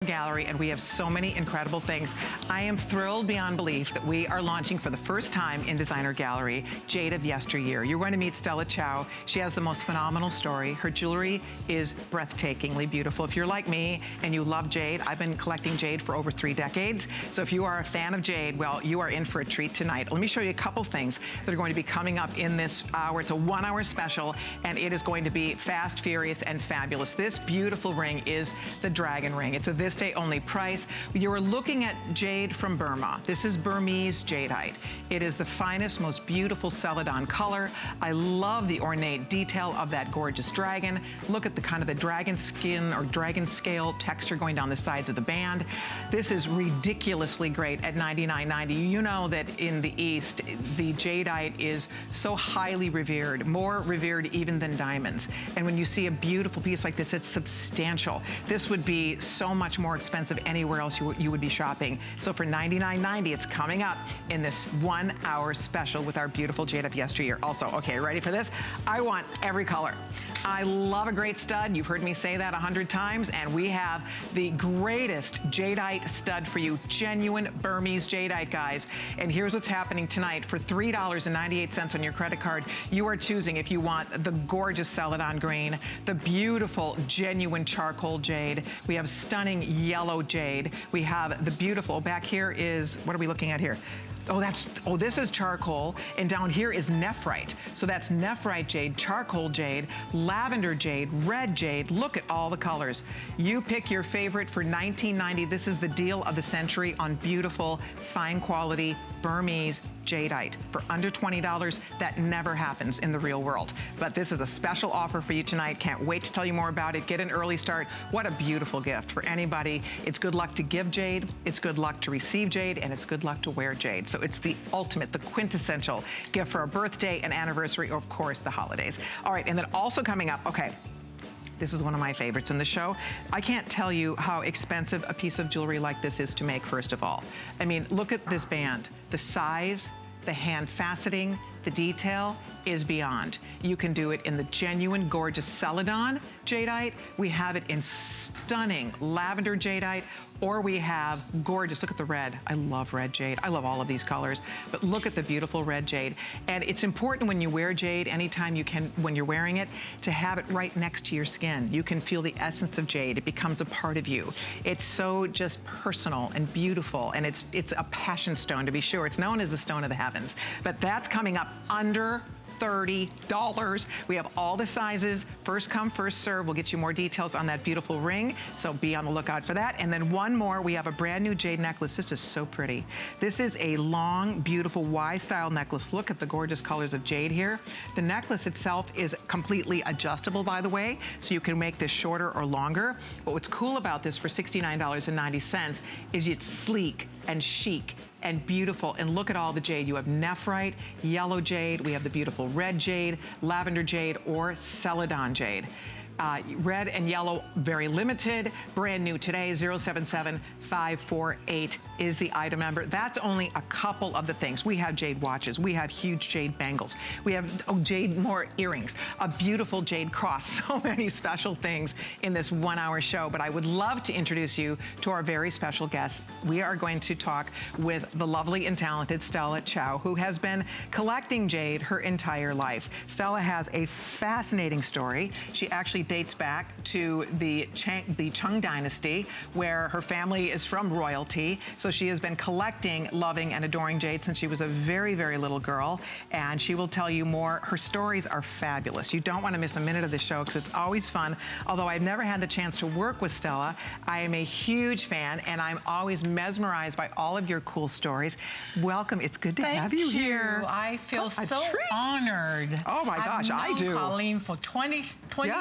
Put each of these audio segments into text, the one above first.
gallery, and we have so many incredible things. I am thrilled beyond belief that we are launching for the first time in Designer Gallery, Jade of Yesteryear. You're going to meet Stella Chow. She has the most phenomenal story. Her jewelry is breathtakingly beautiful. If you're like me and you love jade, I've been collecting jade for over 3 decades. So if you are a fan of jade, well, you are in for a treat tonight. Let me show you a couple things that are going to be coming up in this hour. It's a 1-hour special, and it is going to be fast, furious, and fabulous. This beautiful ring is the dragon ring. It's a this day only price. You're looking at jade from Burma. This is Burmese jadeite. It is the finest, most beautiful Celadon color. I love the ornate detail of that gorgeous dragon. Look at the kind of the dragon skin or dragon scale texture going down the sides of the band. This is ridiculously great at $99.90. You know that in the East, the jadeite is so highly revered, more revered even than diamonds. And when you see a beautiful piece like this, it's substantial. This would be so much more expensive anywhere else you would be shopping. So for $99.90, it's coming up in this 1-hour special with our beautiful Jade of Yesteryear. Also, okay, ready for this? I want every color. I love a great stud. You've heard me say that 100 times, and we have the greatest Jadeite stud for you. Genuine Burmese jadeite, guys. And here's what's happening tonight. For $3.98 on your credit card, you are choosing if you want the gorgeous Celadon green, the beautiful, genuine charcoal jade. We have stunning yellow jade. We have the beautiful, back here is, what are we looking at here? Oh, this is charcoal, and down here is nephrite. So that's nephrite jade, charcoal jade, lavender jade, red jade. Look at all the colors. You pick your favorite for $19.90. This is the deal of the century on beautiful, fine quality Burmese jadeite. For under $20, that never happens in the real world. But this is a special offer for you tonight. Can't wait to tell you more about it. Get an early start. What a beautiful gift for anybody. It's good luck to give jade, it's good luck to receive jade, and it's good luck to wear jade. So it's the ultimate, the quintessential gift for a birthday, an anniversary, or of course the holidays. All right, and then also coming up, okay, this is one of my favorites in the show. I can't tell you how expensive a piece of jewelry like this is to make, first of all. I mean, look at this band. The size, the hand faceting, the detail is beyond. You can do it in the genuine, gorgeous Celadon jadeite. We have it in stunning lavender jadeite, or we have gorgeous, look at the red. I love red jade. I love all of these colors, but look at the beautiful red jade. And it's important when you wear jade, anytime you can, when you're wearing it, to have it right next to your skin. You can feel the essence of jade. It becomes a part of you. It's so just personal and beautiful, and it's a passion stone, to be sure. It's known as the stone of the heavens, but that's coming up under $30. We have all the sizes. First come, first serve. We'll get you more details on that beautiful ring, so be on the lookout for that. And then one more, we have a brand new jade necklace. This is so pretty. This is a long, beautiful Y-style necklace. Look at the gorgeous colors of jade here. The necklace itself is completely adjustable, by the way, so you can make this shorter or longer. But what's cool about this for $69.90 is it's sleek and chic and beautiful. And look at all the jade. You have nephrite, yellow jade, we have the beautiful red jade, lavender jade, or Celadon jade. Red and yellow, very limited, brand new today. 077548 is the item number. That's only a couple of the things. We have jade watches, we have huge jade bangles, we have jade more earrings, a beautiful jade cross. So many special things in this 1-hour show, but I would love to introduce you to our very special guest. We are going to talk with the lovely and talented Stella Chow, who has been collecting jade her entire life. Stella has a fascinating story. She actually dates back to the Chung dynasty, where her family is from royalty. So she has been collecting, loving, and adoring jade since she was a very, very little girl. And she will tell you more. Her stories are fabulous. You don't want to miss a minute of the show because it's always fun. Although I've never had the chance to work with Stella, I am a huge fan, and I'm always mesmerized by all of your cool stories. Welcome. It's good to have you here. I feel so honored. Oh my gosh, I do. I've known Colleen for 20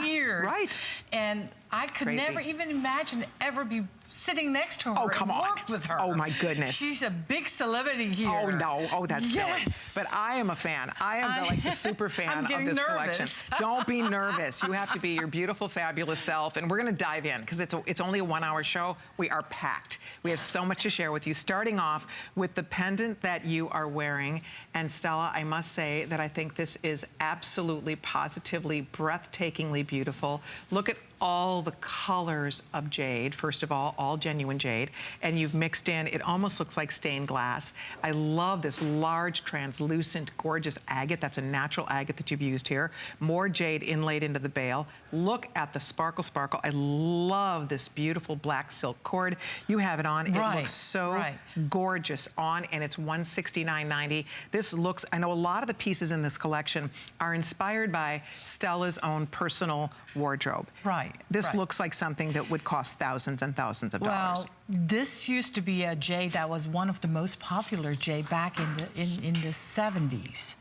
years. Right. And I could never even imagine ever be sitting next to her and work with her. Oh my goodness. She's a big celebrity here. Oh no, oh that's silly. But I am a fan. I am like the super fan of this collection. Don't be nervous. You have to be your beautiful, fabulous self. And we're gonna dive in because it's only a 1-hour show. We are packed. We have so much to share with you, starting off with the pendant that you are wearing. And Stella, I must say that I think this is absolutely, positively, breathtakingly beautiful. Look at all the colors of jade, first of all genuine jade, and you've mixed in, it almost looks like stained glass. I love this large, translucent, gorgeous agate. That's a natural agate that you've used here. More jade inlaid into the bail. Look at the sparkle, sparkle. I love this beautiful black silk cord. You have it on. It looks so gorgeous on, and it's $169.90. This looks, I know a lot of the pieces in this collection are inspired by Stella's own personal wardrobe. This looks like something that would cost thousands and thousands of dollars. Well, this used to be a jade that was one of the most popular jade back in the 70s.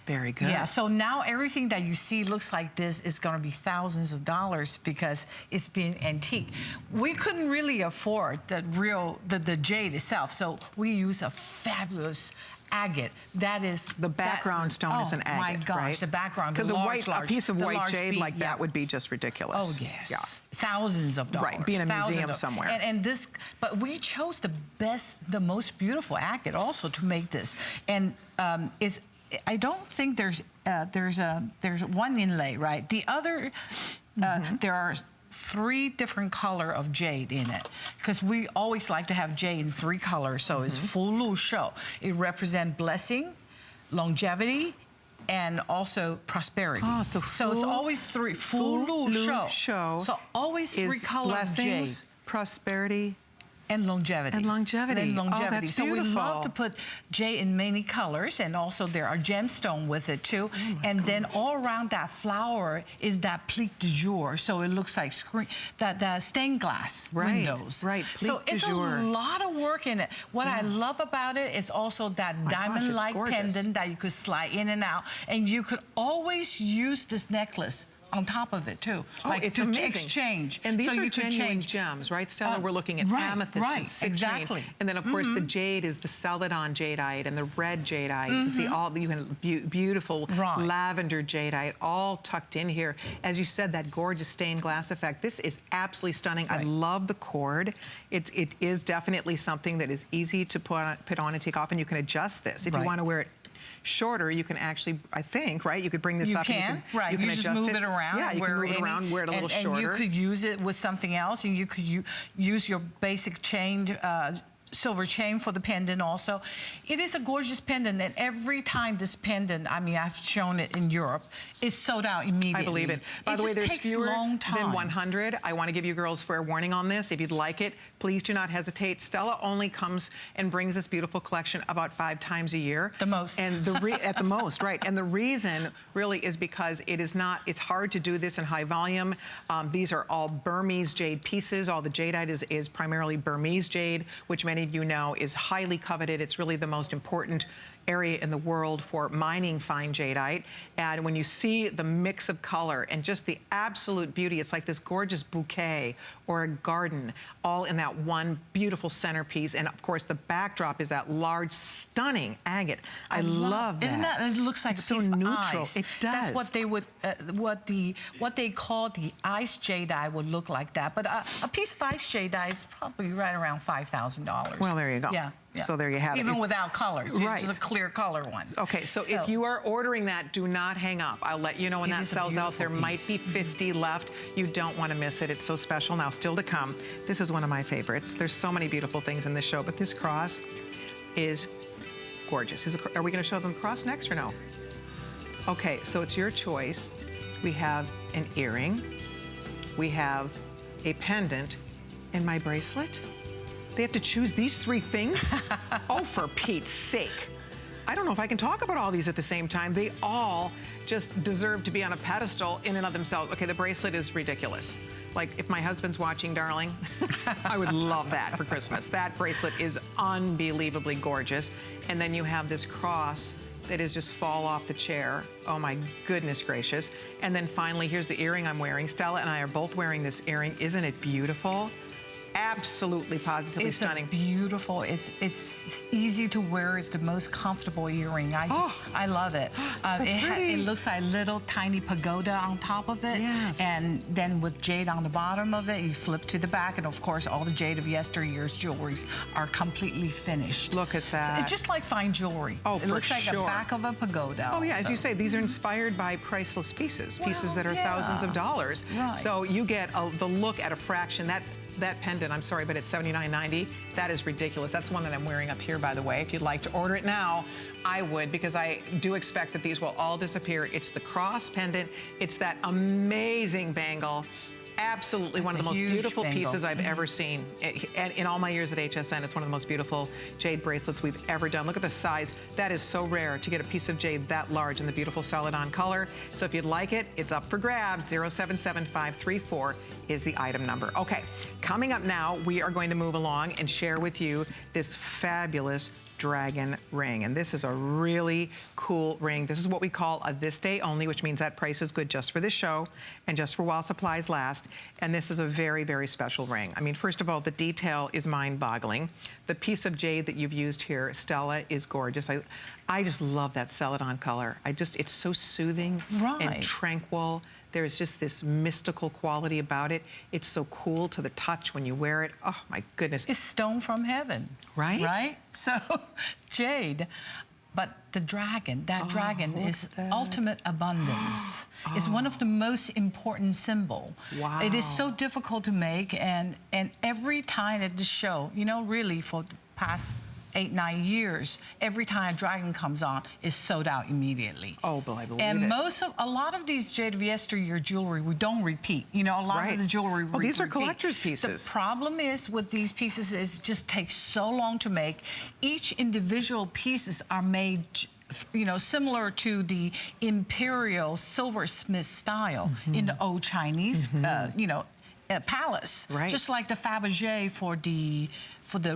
Very good. Yeah, so now everything that you see looks like this is going to be thousands of dollars because it's been antique. We couldn't really afford the jade itself, so we use a fabulous agate. That is the background stone is an agate. Oh my gosh, right? the background. Because a piece of white jade like that would be just ridiculous. Oh yes. Yeah. Thousands of dollars. Right, be in a museum somewhere. And this, but we chose the best, the most beautiful agate also to make this. And I don't think there's one inlay, right? The other, there are 3 different color of jade in it, because we always like to have jade in 3 colors, so it's full lu shou. It represents blessing, longevity, and also prosperity. Oh, so it's always 3 full lu shou. So always 3 colors of jade. Prosperity, and longevity. And longevity. And longevity. Oh, that's so beautiful. we love to put jade in many colors, and also there are gemstone with it too. And then all around that flower is that plique du jour, so it looks like that stained glass windows. Right. So it's a lot of work in it. What I love about it is also that diamond-like pendant that you could slide in and out, and you could always use this necklace on top of it too, like it's to amazing. Exchange. And these so are you could genuine change gems, right, Stella? We're looking at amethyst and citrine. Exactly. And then of course the jade is the Celadon jadeite and the red jadeite. You can see all beautiful lavender jadeite all tucked in here. As you said, that gorgeous stained glass effect. This is absolutely stunning. I love the cord. It is definitely something that is easy to put on and take off, and you can adjust this if you want to wear it shorter. You can actually, I think, right? You could bring this up. You can adjust just move it around. Yeah, you can move it around, wear it a little shorter. And you could use it with something else, and you could use your basic chain, silver chain for the pendant also. It is a gorgeous pendant, and every time this pendant, I mean, I've shown it in Europe, it's sold out immediately. I believe it. By the way, there's fewer than 100. I want to give you girls fair warning on this. If you'd like it, please do not hesitate. Stella only comes and brings this beautiful collection about 5 times a year. The most. And at the most, right. And the reason really is because it's hard to do this in high volume. These are all Burmese jade pieces. All the jadeite is primarily Burmese jade, which many of you know is highly coveted. It's really the most important area in the world for mining fine jadeite. And when you see the mix of color and just the absolute beauty, it's like this gorgeous bouquet or a garden all in that one beautiful centerpiece. And of course the backdrop is that large, stunning agate. I love that. Isn't that, it looks like it's a piece so of neutral. ice. It does. That's what they would, what they call the ice jadeite would look like that. But a piece of ice jadeite is probably right around $5,000. Well, there you go. Yeah. So there you have it. Even without colors, right. Just a clear color one. Okay, so if you are ordering that, do not hang up. I'll let you know when that sells out. There might be 50 left. You don't want to miss it. It's so special. Now, still to come, this is one of my favorites. There's so many beautiful things in this show, but this cross is gorgeous. Are we going to show them the cross next or no? Okay, so it's your choice. We have an earring. We have a pendant and my bracelet. They have to choose these 3 things? Oh, for Pete's sake. I don't know if I can talk about all these at the same time. They all just deserve to be on a pedestal in and of themselves. Okay, the bracelet is ridiculous. Like, if my husband's watching, darling, I would love that for Christmas. That bracelet is unbelievably gorgeous. And then you have this cross that is just fall off the chair. Oh my goodness gracious. And then finally, here's the earring I'm wearing. Stella and I are both wearing this earring. Isn't it beautiful? absolutely positively stunning. It's beautiful. It's easy to wear. It's the most comfortable earring. I love it. So It looks like a little tiny pagoda on top of it. Yes. And then with jade on the bottom of it, you flip to the back, and of course, all the Jade of Yesteryear's jewelries are completely finished. Look at that. So it's just like fine jewelry. Oh, it looks like the back of a pagoda. Oh yeah, as you say, these are inspired by priceless pieces, pieces that are thousands of dollars. Right. So you get the look at a fraction. That pendant, I'm sorry, but it's $79.90. That is ridiculous. That's one that I'm wearing up here, by the way. If you'd like to order it now, I would, because I do expect that these will all disappear. It's the cross pendant. It's that amazing bangle. Absolutely one of the most beautiful pieces I've ever seen. And in all my years at HSN, it's one of the most beautiful jade bracelets we've ever done. Look at the size. That is so rare to get a piece of jade that large in the beautiful Celadon color. So if you'd like it, it's up for grabs. 077534 is the item number. Okay, coming up now, we are going to move along and share with you this fabulous dragon ring. And this is a really cool ring. This is what we call a this day only, which means that price is good just for this show and just for while supplies last. And this is a very, very special ring. I mean, first of all, the detail is mind-boggling. The piece of jade that you've used here, Stella, is gorgeous. I just love that Celadon color. It's so soothing and tranquil. There's just this mystical quality about it. It's so cool to the touch when you wear it. Oh my goodness. It's stone from heaven. Right? Right? So, jade, but the dragon, that dragon is ultimate abundance. It's one of the most important symbol. Wow. It is so difficult to make, and every time at the show, you know, really for the past 8-9 years, every time a dragon comes on, is sold out immediately. Oh, but I believe and it. A lot of these Jade of Yesteryear jewelry, we don't repeat. You know, a lot of the jewelry we these are repeat. collector's pieces. The problem is with these pieces is it just takes so long to make. Each individual pieces are made, you know, similar to the imperial silversmith style in the old Chinese, you know, palace, just like the Fabergé for the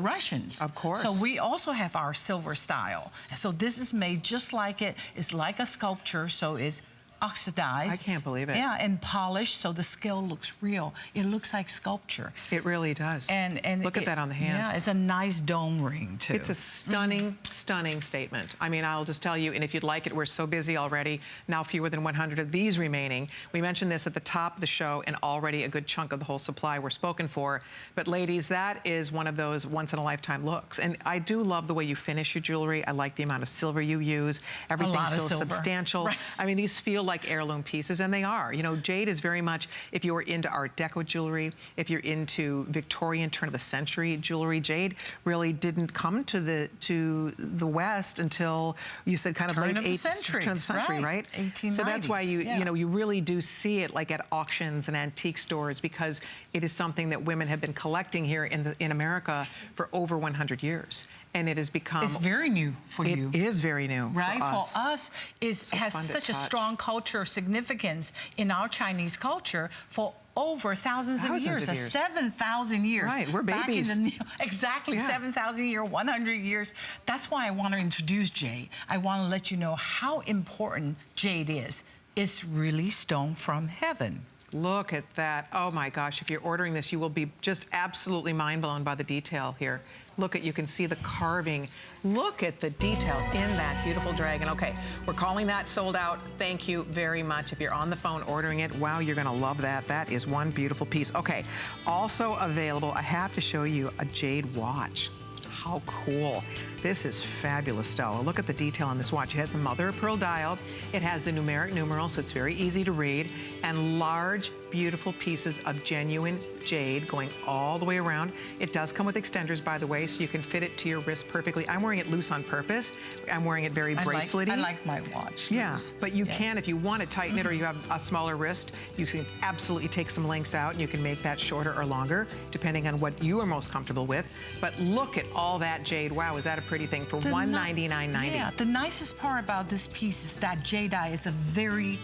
Russians. Of course. So we also have our silver style. So this is made just like it. It's like a sculpture, so it's oxidized. I can't believe it. Yeah, and polished, so the scale looks real. It looks like sculpture. It really does. And look at that on the hand. Yeah, it's a nice dome ring too. It's a stunning, stunning statement. I mean, I'll just tell you, and if you'd like it, we're so busy already. Now fewer than 100 of these remaining. We mentioned this at the top of the show, and already a good chunk of the whole supply were spoken for. But ladies, that is one of those once-in-a-lifetime looks. And I do love the way you finish your jewelry. I like the amount of silver you use. Everything feels substantial. Right. I mean, these feel like heirloom pieces, and they are. You know, jade is very much, if you're into Art Deco jewelry, if you're into Victorian turn of the century jewelry, jade really didn't come to the West until you said kind of late 18th turn of the century, right? 1890s. So that's why you know, you really do see it like at auctions and antique stores, because it is something that women have been collecting here in America for over 100 years. And it has become... It's very new for you. It is very new right? for us. For us, it has such a strong cultural significance in our Chinese culture for over thousands of years. 7,000 years. Right, we're babies. Back in exactly, 7,000 years, 100 years. That's why I want to introduce jade. I want to let you know how important jade is. It's really stone from heaven. Look at that. Oh my gosh, if you're ordering this, you will be just absolutely mind blown by the detail here. Look at, you can see the carving. Look at the detail in that beautiful dragon. Okay, we're calling that sold out. Thank you very much. If you're on the phone ordering it, wow, you're gonna love that. That is one beautiful piece. Okay, also available, I have to show you a Jade watch. How cool. This is fabulous, Stella. Look at the detail on this watch. It has the mother of pearl dial. It has the numeric numeral, so it's very easy to read, and large, beautiful pieces of genuine jade going all the way around. It does come with extenders, by the way, so you can fit it to your wrist perfectly. I'm wearing it loose on purpose. I'm wearing it very bracelety. I like my watch loose. But you can, if you want to tighten it or you have a smaller wrist, you can absolutely take some links out and you can make that shorter or longer, depending on what you are most comfortable with. But look at all that jade. Wow, is that a pretty thing for $199.90? Yeah, the nicest part about this piece is that jadeite is a very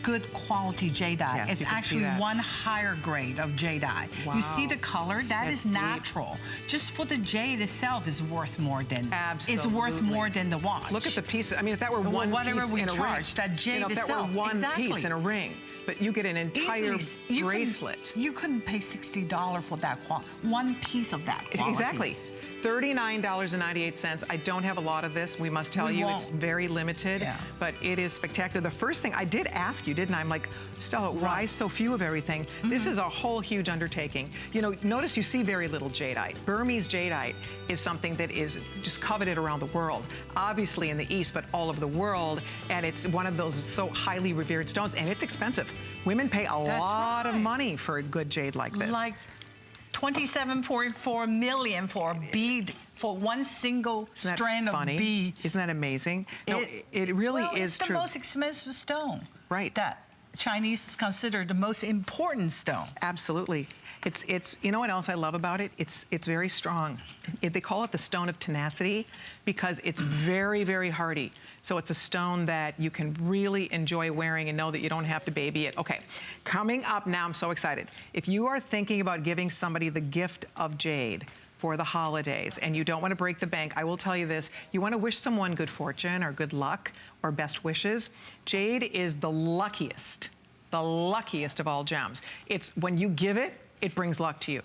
good quality jadeite. Yes, It's you can see actually that. one higher grade of jadeite. Wow. You see the color? That That's is deep. natural. Just for the jade itself is worth more than Absolutely. It's worth more than the watch. Look at the pieces. I mean, if that were one whatever piece we in a charge, ring, that jade if that were itself, one exactly. piece in a ring, but you get an entire bracelet. You couldn't pay $60 for that one piece of that quality. Exactly. $39.98. I don't have a lot of this. We must tell you it's very limited, but it is spectacular. The first thing I did ask you, didn't I? I'm like, Stella, why so few of everything? This is a whole huge undertaking. You know, notice you see very little jadeite. Burmese jadeite is something that is just coveted around the world. Obviously in the East, but all over the world. And it's one of those so highly revered stones, and it's expensive. Women pay a lot of money for a good jade like this. Like 27.4 million for a bead, for one single strand of bead. Isn't that amazing? No, it really is true. It's the most expensive stone. Right. That Chinese consider the most important stone. Absolutely. It's you know what else I love about it? It's very strong. They call it the stone of tenacity because it's very, very hardy. So it's a stone that you can really enjoy wearing and know that you don't have to baby it. Okay, coming up now, I'm so excited. If you are thinking about giving somebody the gift of jade for the holidays and you don't want to break the bank, I will tell you this. You want to wish someone good fortune or good luck or best wishes. Jade is the luckiest of all gems. It's when you give it, it brings luck to you.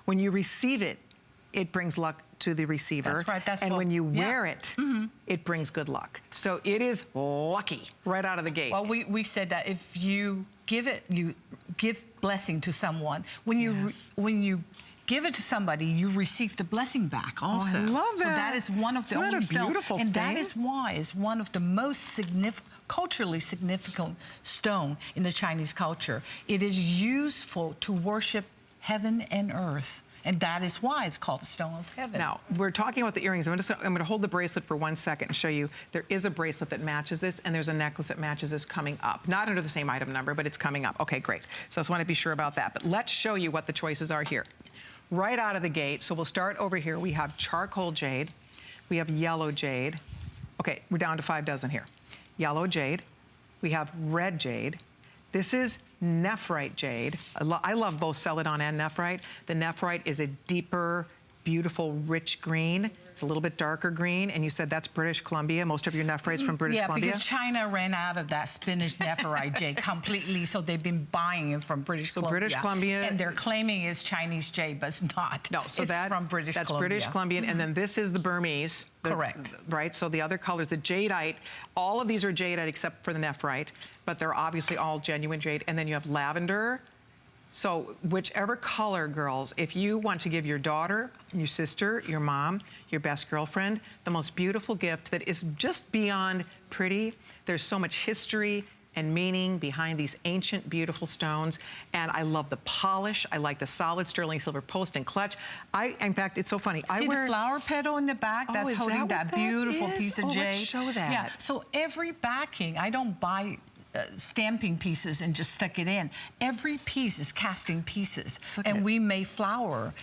When you receive it, it brings luck to the receiver. That's right. And when you wear it, it brings good luck. So it is lucky right out of the gate. Well, we said that if you give it, you give blessing to someone. When you give it to somebody, you receive the blessing back also. Oh, I love that. So that is one of the only stones. And that is why it's one of the most culturally significant stone in the Chinese culture. It is useful to worship heaven and earth. And that is why it's called the Stone of Heaven. Now, we're talking about the earrings. I'm going to hold the bracelet for 1 second and show you. There is a bracelet that matches this, and there's a necklace that matches this coming up. Not under the same item number, but it's coming up. Okay, great. So I just want to be sure about that. But let's show you what the choices are here. Right out of the gate, so we'll start over here. We have charcoal jade. We have yellow jade. Okay, we're down to 5 dozen here. Yellow jade. We have red jade. This is Nephrite Jade. I love both Celadon and Nephrite. The Nephrite is a deeper, beautiful, rich green. It's a little bit darker green, and you said that's British Columbia. Most of your Nephrite's from British Columbia? Yeah, because China ran out of that spinach Nephrite jade completely, so they've been buying it from British Columbia. So British Columbia. And they're claiming it's Chinese jade, but it's not. No, so it's from British Columbia. That's British Columbian, and then this is the Burmese. Correct. Right, so the other colors, the jadeite, all of these are jadeite except for the Nephrite, but they're obviously all genuine jade. And then you have lavender. So whichever color, girls, if you want to give your daughter, your sister, your mom, your best girlfriend, the most beautiful gift that is just beyond pretty, there's so much history and meaning behind these ancient, beautiful stones. And I love the polish. I like the solid sterling silver post and clutch. In fact, it's so funny. See the flower petal in the back? That's holding that beautiful piece of jade. Let's show that. Yeah, so every backing, I don't buy stamping pieces and just stick it in. Every piece is casting pieces. And we made flower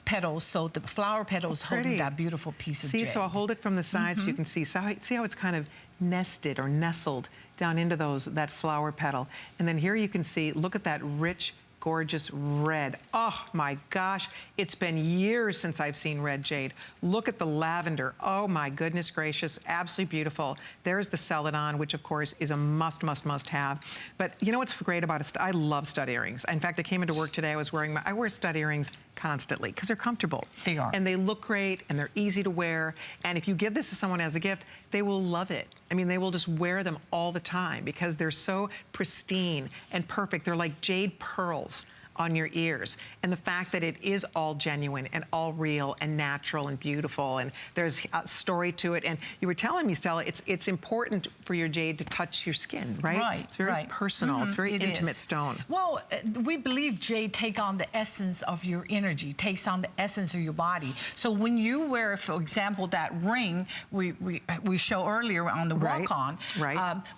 petals, so the flower petals holding that beautiful piece of jade. See, so I'll hold it from the side so you can see. So see how it's kind of nested or nestled down into that flower petal. And then here you can see, look at that rich, gorgeous red. Oh my gosh, it's been years since I've seen red jade. Look at the lavender. Oh my goodness gracious, absolutely beautiful. There's the Celadon, which of course is a must have. But you know what's great about it? I love stud earrings. In fact, I came into work today, I wear stud earrings constantly because they're comfortable. They are. And they look great and they're easy to wear. And if you give this to someone as a gift, they will love it. I mean, they will just wear them all the time because they're so pristine and perfect. They're like jade pearls on your ears. And the fact that it is all genuine and all real and natural and beautiful, and there's a story to it. And you were telling me, Stella, it's important for your jade to touch your skin, right? Right. It's very personal. It's very intimate stone. Well, we believe jade take on the essence of your energy, takes on the essence of your body. So when you wear, for example, that ring we show earlier on the walk-on,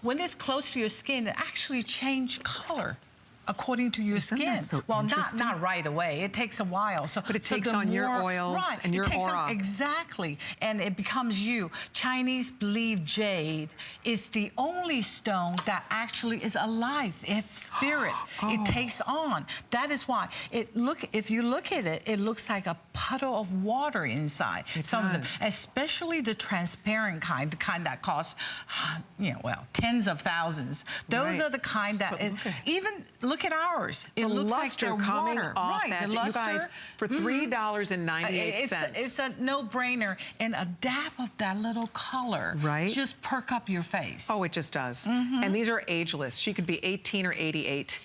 when it's close to your skin, it actually changes color. according to your Isn't skin. that so well, interesting? not right away. It takes a while. So, but it takes the on your more, oils right, and your aura. Exactly, and it becomes you. Chinese believe jade is the only stone that actually is alive. If spirit, it takes on. That is why if you look at it, it looks like a puddle of water inside. Some of them, especially the transparent kind, the kind that costs, tens of thousands. Those are the kind that even look at ours. It looks like they're coming water. off Right, that. the luster. You guys, for $3.98. It's a no-brainer, and a dab of that little color just perk up your face. Oh, it just does. And these are ageless. She could be 18 or 88.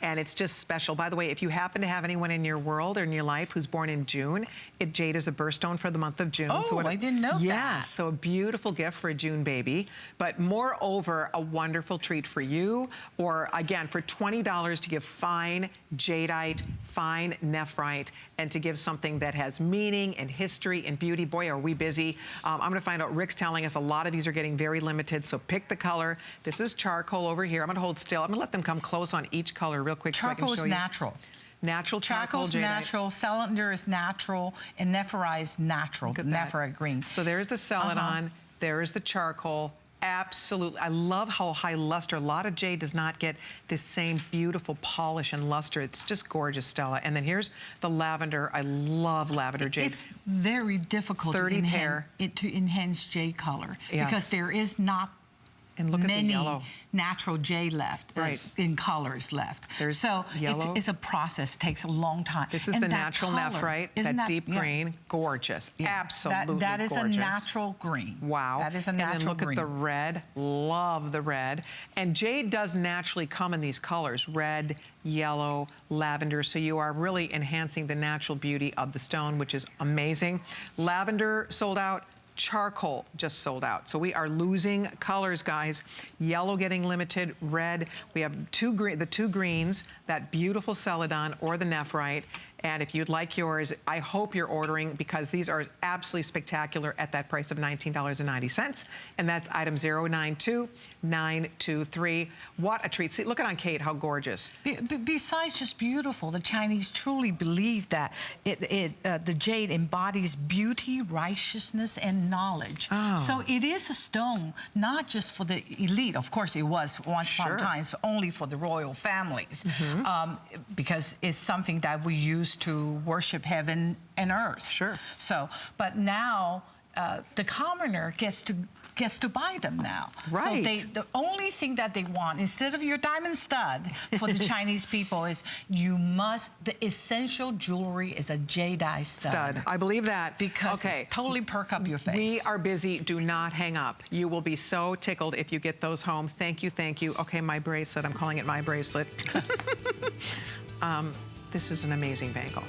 And it's just special. By the way, if you happen to have anyone in your world or in your life who's born in June, jade is a birthstone for the month of June. Oh, I didn't know that. Yeah, so a beautiful gift for a June baby. But moreover, a wonderful treat for you. Or again, for $20 to give fine jadeite, fine nephrite, and to give something that has meaning and history and beauty. Boy, are we busy. I'm gonna find out, Rick's telling us a lot of these are getting very limited, so pick the color. This is charcoal over here. I'm gonna hold still. I'm gonna let them come close on each color real quick. Charcoal so I can show is natural. Natural charcoal Charcoal's jadeite. natural, Celadon is natural, and Nephrite is natural, Nephrite green. So there's the Celadon, there is the charcoal. Absolutely. I love how high luster. A lot of jade does not get this same beautiful polish and luster. It's just gorgeous, Stella. And then here's the lavender. I love lavender jade. It's very difficult to enhance jade color because there is not many natural jade left, in colors left. There's so yellow. It's a process, it takes a long time. This is the natural nephrite, that deep green, gorgeous, absolutely that is gorgeous. a natural green. Wow. That is a natural green. And then look at the red, love the red. And jade does naturally come in these colors, red, yellow, lavender, so you are really enhancing the natural beauty of the stone, which is amazing. Lavender sold out. Charcoal just sold out. So we are losing colors, guys. Yellow getting limited, red. We have the two greens, that beautiful Celadon or the nephrite. And if you'd like yours, I hope you're ordering because these are absolutely spectacular at that price of $19.90. And that's item 092923. What a treat. See, look at on Kate, how gorgeous. Besides just beautiful, the Chinese truly believe that the jade embodies beauty, righteousness, and knowledge. So it is a stone, not just for the elite. Of course, it was once upon a time only for the royal families, because it's something that we use to worship heaven and earth. So, but now the commoner gets to buy them now. So the only thing that they want, instead of your diamond stud for the Chinese people, is the essential jewelry is a Jadeite stud. I believe that. Because totally perk up your face. We are busy. Do not hang up. You will be so tickled if you get those home. Thank you, thank you. Okay, my bracelet. I'm calling it my bracelet. This is an amazing bangle.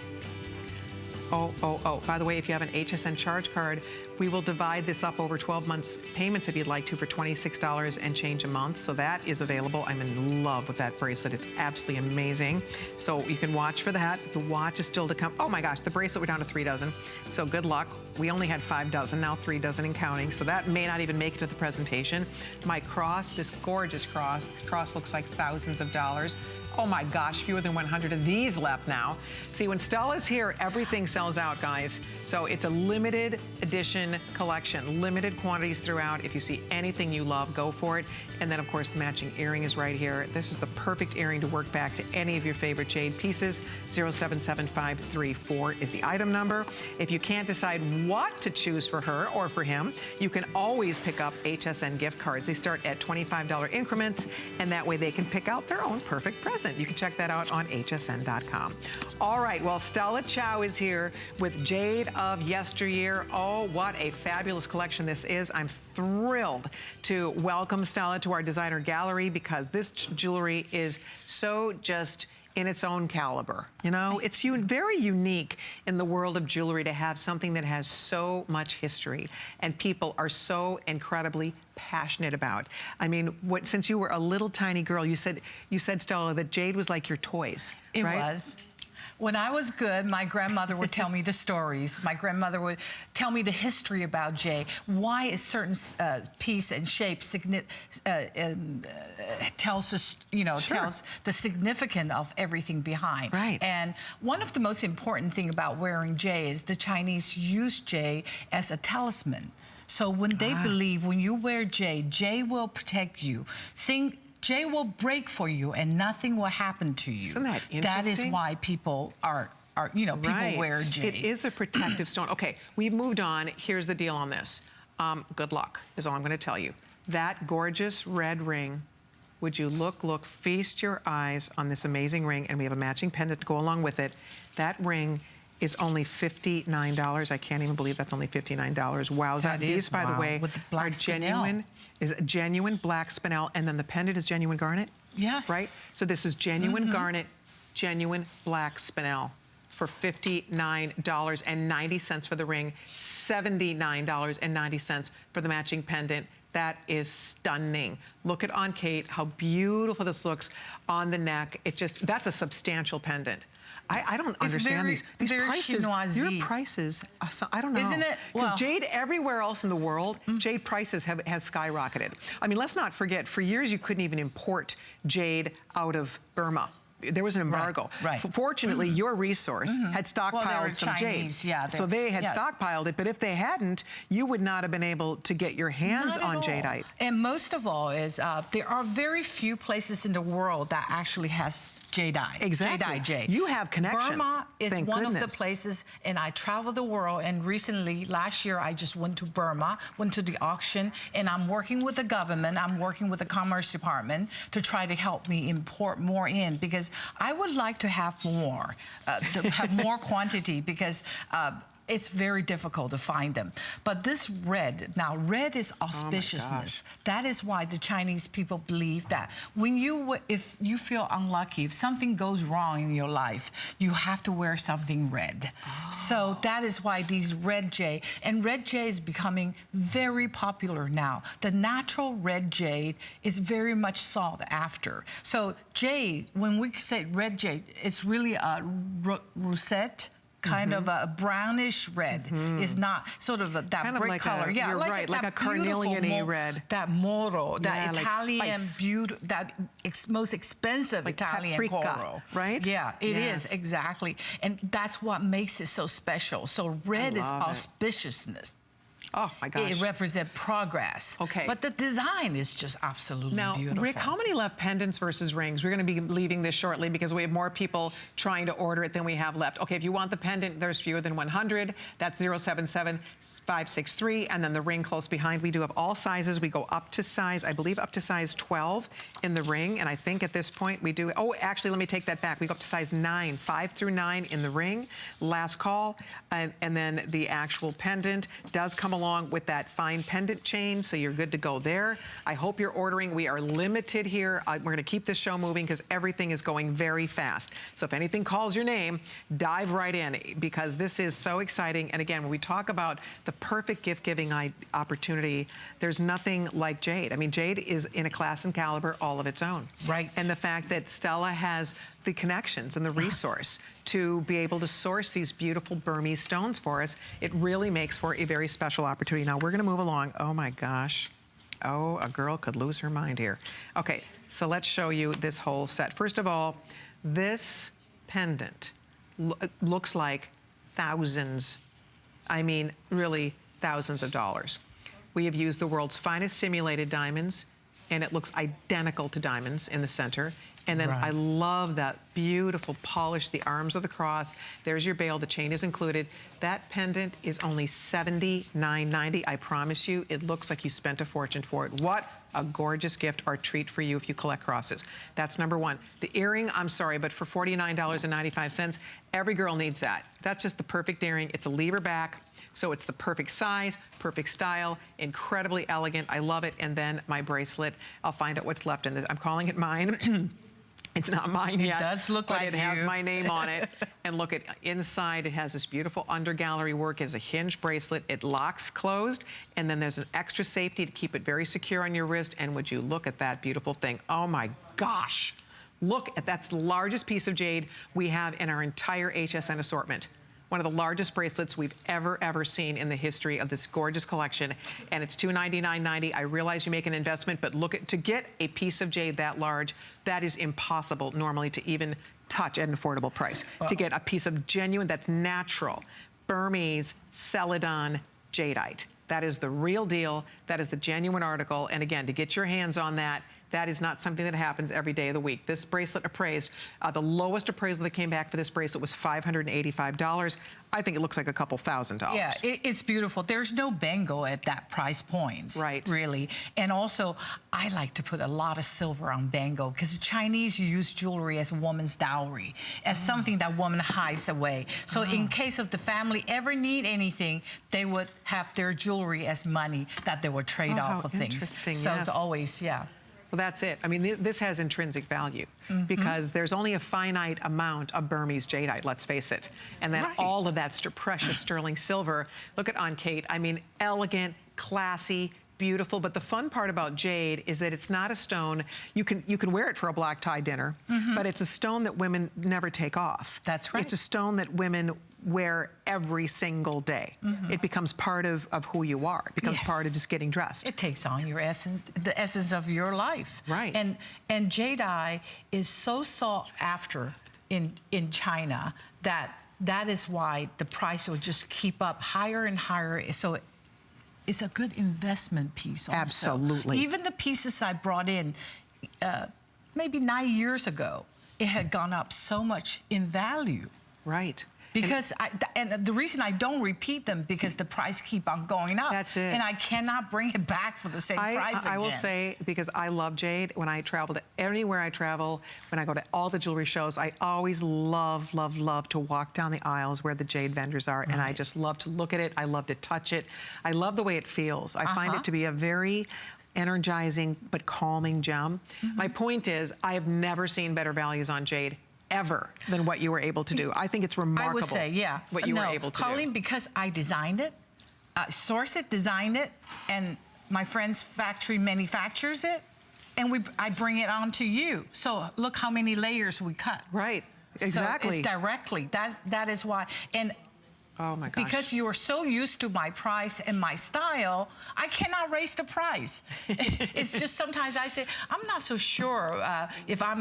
Oh, by the way, if you have an HSN charge card, we will divide this up over 12 months payments if you'd like to for $26 and change a month. So that is available. I'm in love with that bracelet. It's absolutely amazing. So you can watch for that. The watch is still to come. Oh my gosh, the bracelet, we're down to 3 dozen. So good luck. We only had 5 dozen, now 3 dozen and counting. So that may not even make it to the presentation. My cross, this gorgeous cross. The cross looks like thousands of dollars. Oh my gosh, fewer than 100 of these left now. See, when Stella's here, everything sells out, guys. So it's a limited edition collection, limited quantities throughout. If you see anything you love, go for it. And then, of course, the matching earring is right here. This is the perfect earring to work back to any of your favorite jade pieces. 077534 is the item number. If you can't decide what to choose for her or for him, you can always pick up HSN gift cards. They start at $25 increments, and that way they can pick out their own perfect present. You can check that out on hsn.com. All right, well, Stella Chow is here with Jade of Yesteryear. Oh, what a fabulous collection this is. I'm thrilled to welcome Stella to our designer gallery because this jewelry is so just in its own caliber. You know, it's very unique in the world of jewelry to have something that has so much history and people are so incredibly passionate about. I mean, since you were a little tiny girl, you said, Stella, that jade was like your toys, It right? was. When I was good, my grandmother would tell me the stories. My grandmother would tell me the history about jade. Why is certain piece and shape tells us, you know, tells the significance of everything behind. Right. And one of the most important thing about wearing jade is the Chinese use jade as a talisman. So when they believe when you wear jade, jade will protect you. Jade will break for you and nothing will happen to you. Isn't that interesting? That is why people you know, people wear jade. It is a protective stone. Okay, we've moved on. Here's the deal on this. Good luck is all I'm gonna tell you. That gorgeous red ring, would you look, feast your eyes on this amazing ring, and we have a matching pendant to go along with it. That ring is only $59. I can't even believe that's only $59. Wow. These, by the way, with the black are genuine. Is a genuine black spinel, and then the pendant is genuine garnet? Yes. Right? So this is genuine garnet, genuine black spinel for $59.90 for the ring, $79.90 for the matching pendant. That is stunning. Look at on Kate, how beautiful this looks on the neck. It just, that's a substantial pendant. I don't understand these prices. Chinoisie. Your prices, I don't know. Isn't it? Because jade everywhere else in the world, jade prices has skyrocketed. I mean, let's not forget, for years you couldn't even import jade out of Burma. There was an embargo. Right. Fortunately, your resource had stockpiled some Chinese, jade. So they had stockpiled it, but if they hadn't, you would not have been able to get your hands on jadeite. And most of all is there are very few places in the world that actually has jadeite. Exactly. Jadeite jade. You have connections. Burma is one of the places, and I travel the world, and recently, last year, I just went to Burma, went to the auction, and I'm working with the government, I'm working with the Commerce Department to try to help me import more in, because I would like to have more quantity, because it's very difficult to find them. But this red, now red is auspiciousness. That is why the Chinese people believe that when if you feel unlucky, if something goes wrong in your life, you have to wear something red. So that is why these red jade, and red jade is becoming very popular now. The natural red jade is very much sought after. So jade, when we say red jade, it's really a russet, kind of a brownish red. It's not sort of that kind brick like color. You're right, like a carnelian-y red. That moro, that Italian like beauty, that most expensive like Italian paprika, coral. Right? Yeah, it is, exactly. And that's what makes it so special. So red is auspiciousness. Oh my gosh. It represents progress. Okay. But the design is just absolutely beautiful. Now, Rick, how many left pendants versus rings? We're going to be leaving this shortly because we have more people trying to order it than we have left. Okay, if you want the pendant, there's fewer than 100. That's 077-563. And then the ring close behind. We do have all sizes. We go up to size, I believe, up to size 12 in the ring. And I think at this point we do, oh, actually, let me take that back. We go up to size 9, 5 through 9 in the ring. Last call. And then the actual pendant does come along with that fine pendant chain, so you're good to go there. I hope you're ordering. We are limited here. We're going to keep this show moving because everything is going very fast. So if anything calls your name, dive right in, because this is so exciting. And again, when we talk about the perfect gift-giving opportunity, there's nothing like jade. I mean, jade is in a class and caliber all of its own. Right. And the fact that Stella has the connections and the resource to be able to source these beautiful Burmese stones for us, it really makes for a very special opportunity. Now, we're going to move along. Oh, my gosh. Oh, a girl could lose her mind here. Okay, so let's show you this whole set. First of all, this pendant looks like thousands, I mean, really thousands of dollars. We have used the world's finest simulated diamonds, and it looks identical to diamonds in the center. And then I love that beautiful polish, the arms of the cross. There's your bail, the chain is included. That pendant is only $79.90. I promise you, it looks like you spent a fortune for it. What a gorgeous gift or treat for you if you collect crosses. That's number one. The earring, I'm sorry, but for $49.95, every girl needs that. That's just the perfect earring. It's a lever back, so it's the perfect size, perfect style, incredibly elegant. I love it. And then my bracelet, I'll find out what's left in this. I'm calling it mine. It's not mine yet. It does look like it has my name on it. And look at inside, it has this beautiful under gallery work as a hinge bracelet. It locks closed, and then there's an extra safety to keep it very secure on your wrist. And would you look at that beautiful thing? Oh my gosh. Look at that's the largest piece of jade we have in our entire HSN assortment. One of the largest bracelets we've ever seen in the history of this gorgeous collection. And it's $299.90. I realize you make an investment, but to get a piece of jade that large, that is impossible normally to even touch at an affordable price. Wow. To get a piece of genuine, that's natural, Burmese, Celadon, Jadeite. That is the real deal. That is the genuine article. And again, to get your hands on that, that is not something that happens every day of the week. This bracelet appraised, the lowest appraisal that came back for this bracelet was $585. I think it looks like a couple $1,000s. Yeah, it's beautiful. There's no bangle at that price point, right? Really. And also, I like to put a lot of silver on bangle because the Chinese use jewelry as a woman's dowry, as something that woman hides away. So in case of the family ever need anything, they would have their jewelry as money that they would trade off of things. So it's always, yeah. Well, that's it. I mean, this has intrinsic value because there's only a finite amount of Burmese jadeite, let's face it. And then all of that precious sterling silver. Look at Agate. I mean, elegant, classy, beautiful. But the fun part about jade is that it's not a stone. You can wear it for a black tie dinner, but it's a stone that women never take off. That's right. It's a stone that women wear every single day. It becomes part of who you are. It becomes part of just getting dressed. It takes on your essence, the essence of your life. Right. And jadeite is so sought after in China that is why the price will just keep up higher and higher. So it's a good investment piece also. Absolutely. Even the pieces I brought in maybe 9 years ago, it had gone up so much in value. Right. Because and the reason I don't repeat them because the price keep on going up. That's it. And I cannot bring it back for the same price again. I will say, because I love jade, when I travel to anywhere I travel, when I go to all the jewelry shows, I always love to walk down the aisles where the jade vendors are, and I just love to look at it. I love to touch it. I love the way it feels. I find it to be a very energizing but calming gem. My point is, I have never seen better values on jade ever than what you were able to do. I think it's remarkable. I would say, yeah. What you were able to Colleen, do. because I designed it, sourced it, designed it, and my friend's factory manufactures it, and I bring it on to you. So look how many layers we cut. Right, exactly. So it's directly, that is why. And oh my gosh. because you are so used to my price and my style, I cannot raise the price. It's just sometimes I say, I'm not so sure if I'm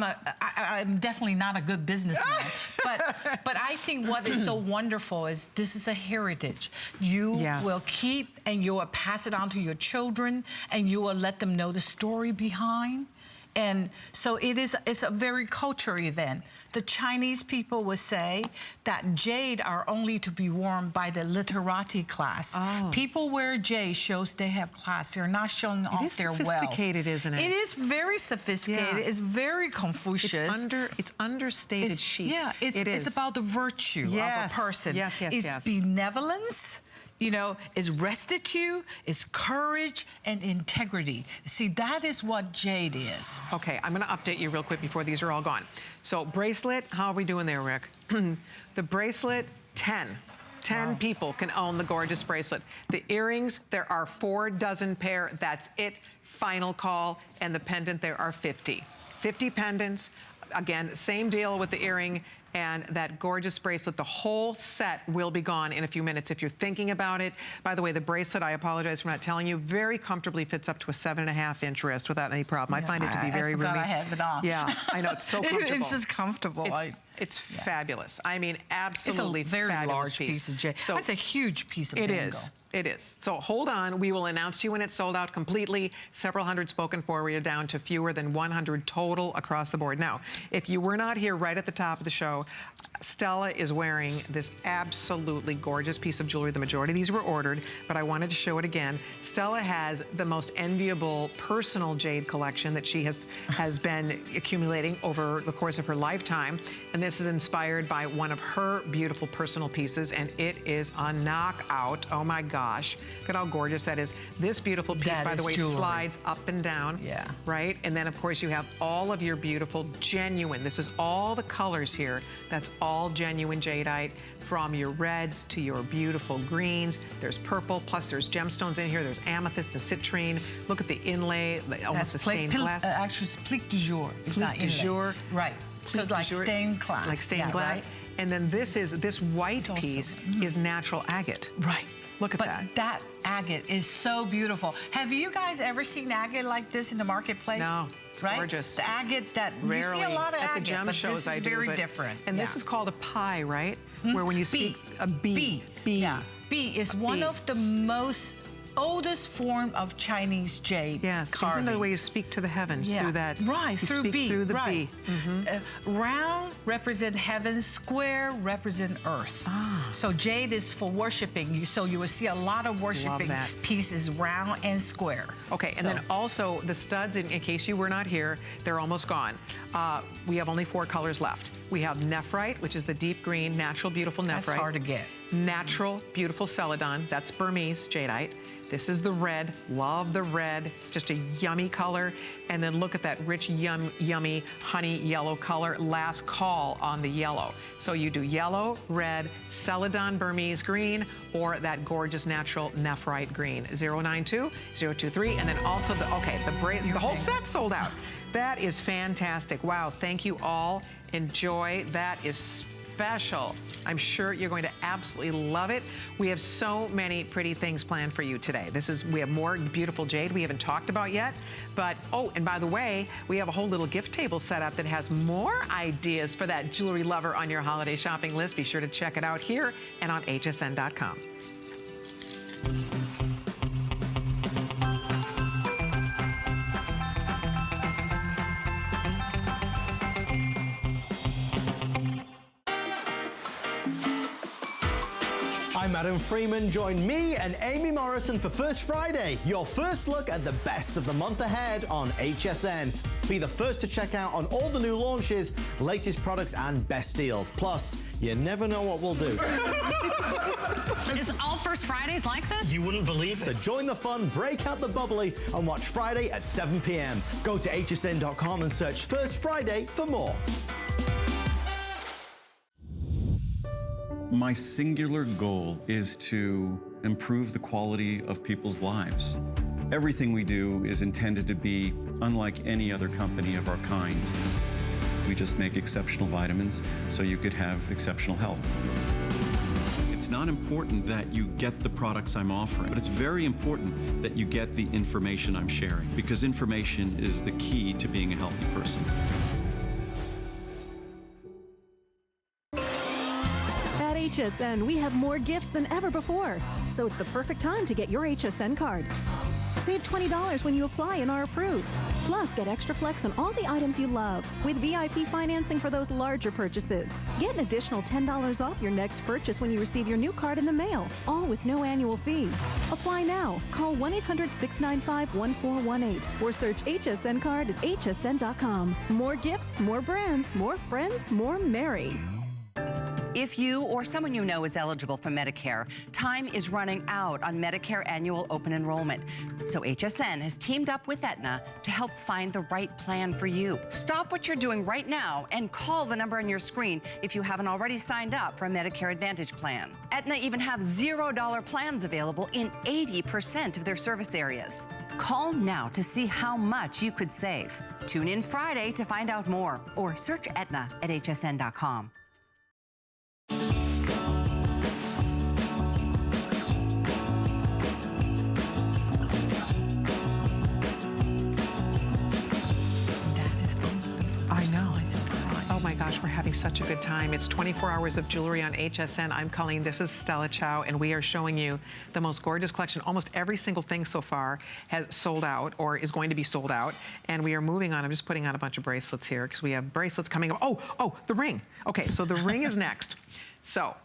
definitely not a good businessman. but I think what is so wonderful is this is a heritage. You will keep and you will pass it on to your children and you will let them know the story behind. And so it's a very cultural event. The Chinese people would say that jade are only to be worn by the literati class. People wear jade shows they have class. They're not showing off their wealth. It's sophisticated, isn't it? It is very sophisticated. It's very Confucius. It's understated chic. Yeah, it's about the virtue of a person. It's benevolence. You know, it's restitude, it's courage, and integrity. See, that is what jade is. Okay, I'm gonna update you real quick before these are all gone. So bracelet, how are we doing there, Rick? The bracelet, 10 people can own the gorgeous bracelet. The earrings, there are 4 dozen pair, that's it, final call. And the pendant, there are 50 pendants. Again, same deal with the earring and that gorgeous bracelet. The whole set will be gone in a few minutes if you're thinking about it. By the way, the bracelet, I apologize for not telling you, very comfortably fits up to a 7.5-inch wrist without any problem. I find it to be very roomy. I have it on. Yeah, I know, it's so comfortable. It's just comfortable. It's fabulous. I mean, absolutely it's a very fabulous large piece of jade. So that's a huge piece of bangle. It is. So hold on. We will announce to you when it's sold out completely. Several hundred spoken for. We are down to fewer than 100 total across the board. Now, if you were not here right at the top of the show, Stella is wearing this absolutely gorgeous piece of jewelry. The majority of these were ordered, but I wanted to show it again. Stella has the most enviable personal jade collection that she has been accumulating over the course of her lifetime. And this is inspired by one of her beautiful personal pieces, and it is a knockout. Oh my God. gosh. Look at how gorgeous that is. This beautiful piece, That by the is way, jewelry. slides up and down. Yeah. Right? And then, of course, you have all of your beautiful genuine. This is all the colors here. That's all genuine jadeite, from your reds to your beautiful greens. There's purple, plus there's gemstones in here. There's amethyst and citrine. Look at the inlay, almost a stained glass. Actually, it's plique du jour. It's not du inlay. jour. Right. So it's like stained glass. Like stained glass. Right? And then this white also- piece is natural agate. Right. Look at but that. That agate is so beautiful. Have you guys ever seen agate like this in the marketplace? No, it's right? gorgeous. The agate that Rarely. you see a lot of at agate, the gem but shows this I is do, very but- different. And this is called a pie, right? Where when you speak a bee. Bee. Yeah. Bee is one of the most oldest form of Chinese jade. Yes, carving. isn't that the way you speak to the heavens through that? Right, you through speak bee. through the right. bee. Round represent heaven, square represent earth. Ah. So jade is for worshiping. So you will see a lot of worshiping that. pieces round and square. Okay, and then also the studs, in case you were not here, they're almost gone. We have only 4 colors left. We have Nephrite, which is the deep green, natural, beautiful Nephrite. That's hard to get. Natural, beautiful Celadon. That's Burmese jadeite. This is the red. Love the red. It's just a yummy color. And then look at that rich, yummy honey yellow color. Last call on the yellow. So you do yellow, red, Celadon Burmese green, or that gorgeous natural Nephrite green. 092-023. And then also the whole set sold out. That is fantastic. Wow, thank you all. Enjoy. That is special. I'm sure you're going to absolutely love it. We have so many pretty things planned for you today. We have more beautiful jade we haven't talked about yet. But, oh, and by the way, we have a whole little gift table set up that has more ideas for that jewelry lover on your holiday shopping list. Be sure to check it out here and on hsn.com. I'm Adam Freeman. Join me and Amy Morrison for First Friday, your first look at the best of the month ahead on HSN. Be the first to check out on all the new launches, latest products, and best deals. Plus, you never know what we'll do. Is all First Fridays like this? You wouldn't believe it. So join the fun, break out the bubbly, and watch Friday at 7 p.m. Go to hsn.com and search First Friday for more. My singular goal is to improve the quality of people's lives. Everything we do is intended to be unlike any other company of our kind. We just make exceptional vitamins so you could have exceptional health. It's not important that you get the products I'm offering, but it's very important that you get the information I'm sharing, because information is the key to being a healthy person. At HSN, we have more gifts than ever before, so it's the perfect time to get your HSN card. Save $20 when you apply and are approved. Plus, get extra flex on all the items you love with VIP financing for those larger purchases. Get an additional $10 off your next purchase when you receive your new card in the mail, all with no annual fee. Apply now. Call 1-800-695-1418 or search HSN card at hsn.com. More gifts, more brands, more friends, more merry. If you or someone you know is eligible for Medicare, time is running out on Medicare annual open enrollment. So HSN has teamed up with Aetna to help find the right plan for you. Stop what you're doing right now and call the number on your screen if you haven't already signed up for a Medicare Advantage plan. Aetna even have $0 plans available in 80% of their service areas. Call now to see how much you could save. Tune in Friday to find out more, or search Aetna at hsn.com. I know. Oh my gosh, we're having such a good time. It's 24 hours of jewelry on HSN. I'm Colleen, this is Stella Chow, and we are showing you the most gorgeous collection. Almost every single thing so far has sold out or is going to be sold out. And we are moving on. I'm just putting on a bunch of bracelets here because we have bracelets coming up. Oh, the ring. Okay, so the ring is next. So,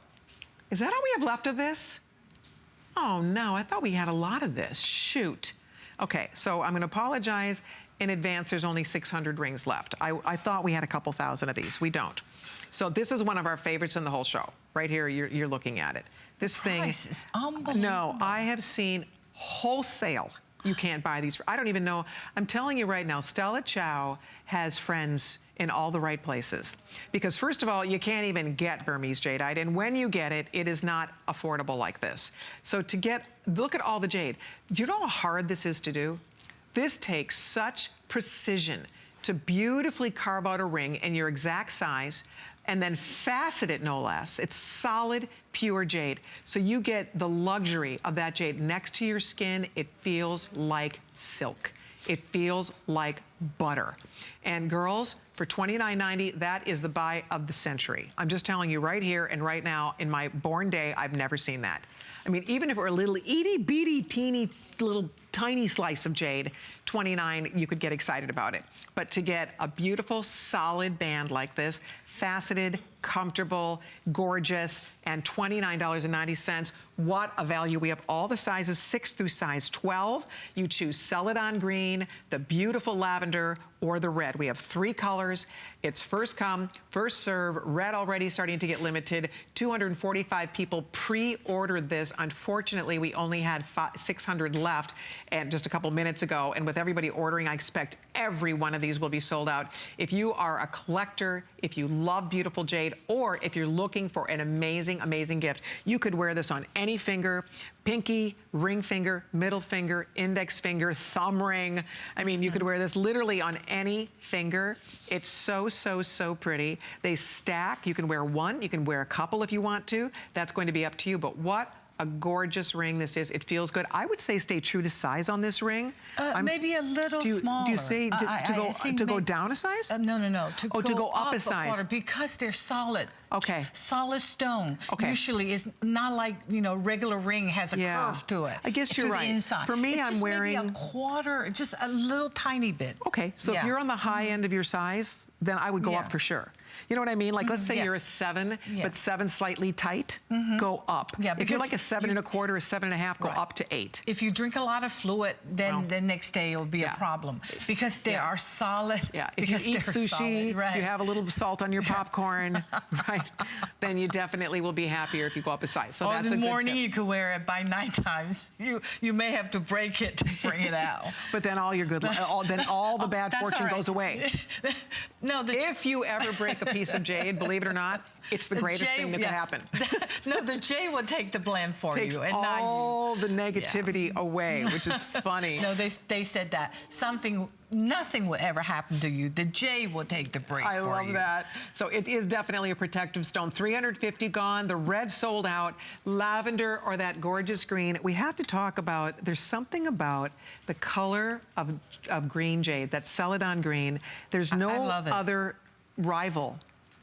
is that all we have left of this? Oh no, I thought we had a lot of this. Shoot. Okay, so I'm gonna apologize in advance. There's only 600 rings left. I thought we had a couple thousand of these. We don't. So this is one of our favorites in the whole show. Right here, you're looking at it. This thing is unbelievable. No, I have seen wholesale. You can't buy these. I don't even know. I'm telling you right now, Stella Chow has friends in all the right places. Because first of all, you can't even get Burmese jadeite, and when you get it, it is not affordable like this. So to get, look at all the jade. Do you know how hard this is to do? This takes such precision to beautifully carve out a ring in your exact size and then facet it, no less. It's solid, pure jade. So you get the luxury of that jade next to your skin. It feels like silk. It feels like butter. And girls, for $29.90, that is the buy of the century. I'm just telling you right here and right now, in my born day, I've never seen that. I mean, even if it were a little itty-bitty, teeny, little tiny slice of jade, $29, you could get excited about it. But to get a beautiful, solid band like this, faceted, comfortable, gorgeous, and $29.90. What a value. We have all the sizes, 6 through size 12. You choose Celadon green, the beautiful lavender, or the red. We have 3 colors. It's first come, first serve. Red already starting to get limited. 245 people pre-ordered this. Unfortunately, we only had 600 left and just a couple minutes ago. And with everybody ordering, I expect every one of these will be sold out. If you are a collector, if you love beautiful jade, or if you're looking for an amazing, amazing gift, you could wear this on any finger, pinky, ring finger, middle finger, index finger, thumb ring. I mean, you could wear this literally on any finger. It's so, so, so pretty. They stack. You can wear one. You can wear a couple if you want to. That's going to be up to you. But what a gorgeous ring this is. It feels good. I would say stay true to size on this ring. Maybe a little smaller. Do you say to go down a size? No. To go up a size. Quarter, because they're solid. Okay. Solid stone. Okay. Usually it's not like, you know, regular ring has a curve to it. I guess you're right. Inside. For me, I'm wearing maybe a quarter, just a little tiny bit. Okay, so if you're on the high end of your size, then I would go up for sure. You know what I mean? Like, let's say you're a 7, but 7 slightly tight, go up. Yeah, if you're like a 7 1/4 or 7.5, go up to 8. If you drink a lot of fluid, then the next day it'll be a problem because they are solid. Yeah, if you eat sushi, if you have a little salt on your popcorn, right, then you definitely will be happier if you go up a size. So that's in a the good morning tip. you could wear it. By night times, you may have to break it to bring it out. But then all your good, then all the bad fortune goes away. No, if you ever break a piece of jade, believe it or not, it's the greatest thing that could happen. No, the jade will take the blame for Takes you. And all the negativity away, which is funny. No, they said that nothing will ever happen to you. The jade will take the break for you. I love that. So it is definitely a protective stone. 350 gone. The red sold out. Lavender or that gorgeous green. We have to talk about, there's something about the color of green jade, that Celadon green. There's no other rival.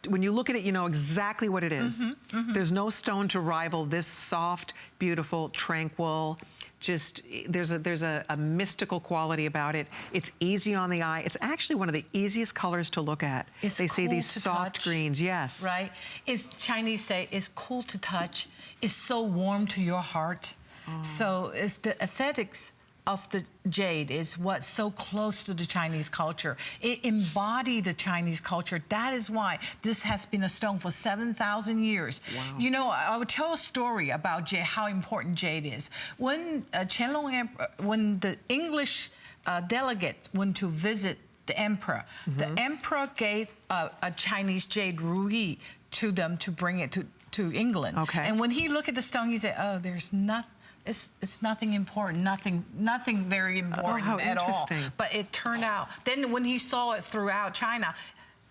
When you look at it, you know exactly what it is. There's no stone to rival this soft, beautiful, tranquil, just, there's a mystical quality about it. It's easy on the eye. It's actually one of the easiest colors to look at. They say these soft greens, yes. Right? Chinese say it's cool to touch. It's so warm to your heart. So it's the aesthetics of the jade is what's so close to the Chinese culture. It embodied the Chinese culture. That is why this has been a stone for 7,000 years. Wow. You know, I would tell a story about jade, how important jade is. When when the English delegate went to visit the emperor, the emperor gave a Chinese jade ruyi to them to bring it to England. Okay. And when he looked at the stone, he said, "Oh, there's nothing. It's nothing important, nothing very important at all." But it turned out, then when he saw it throughout China,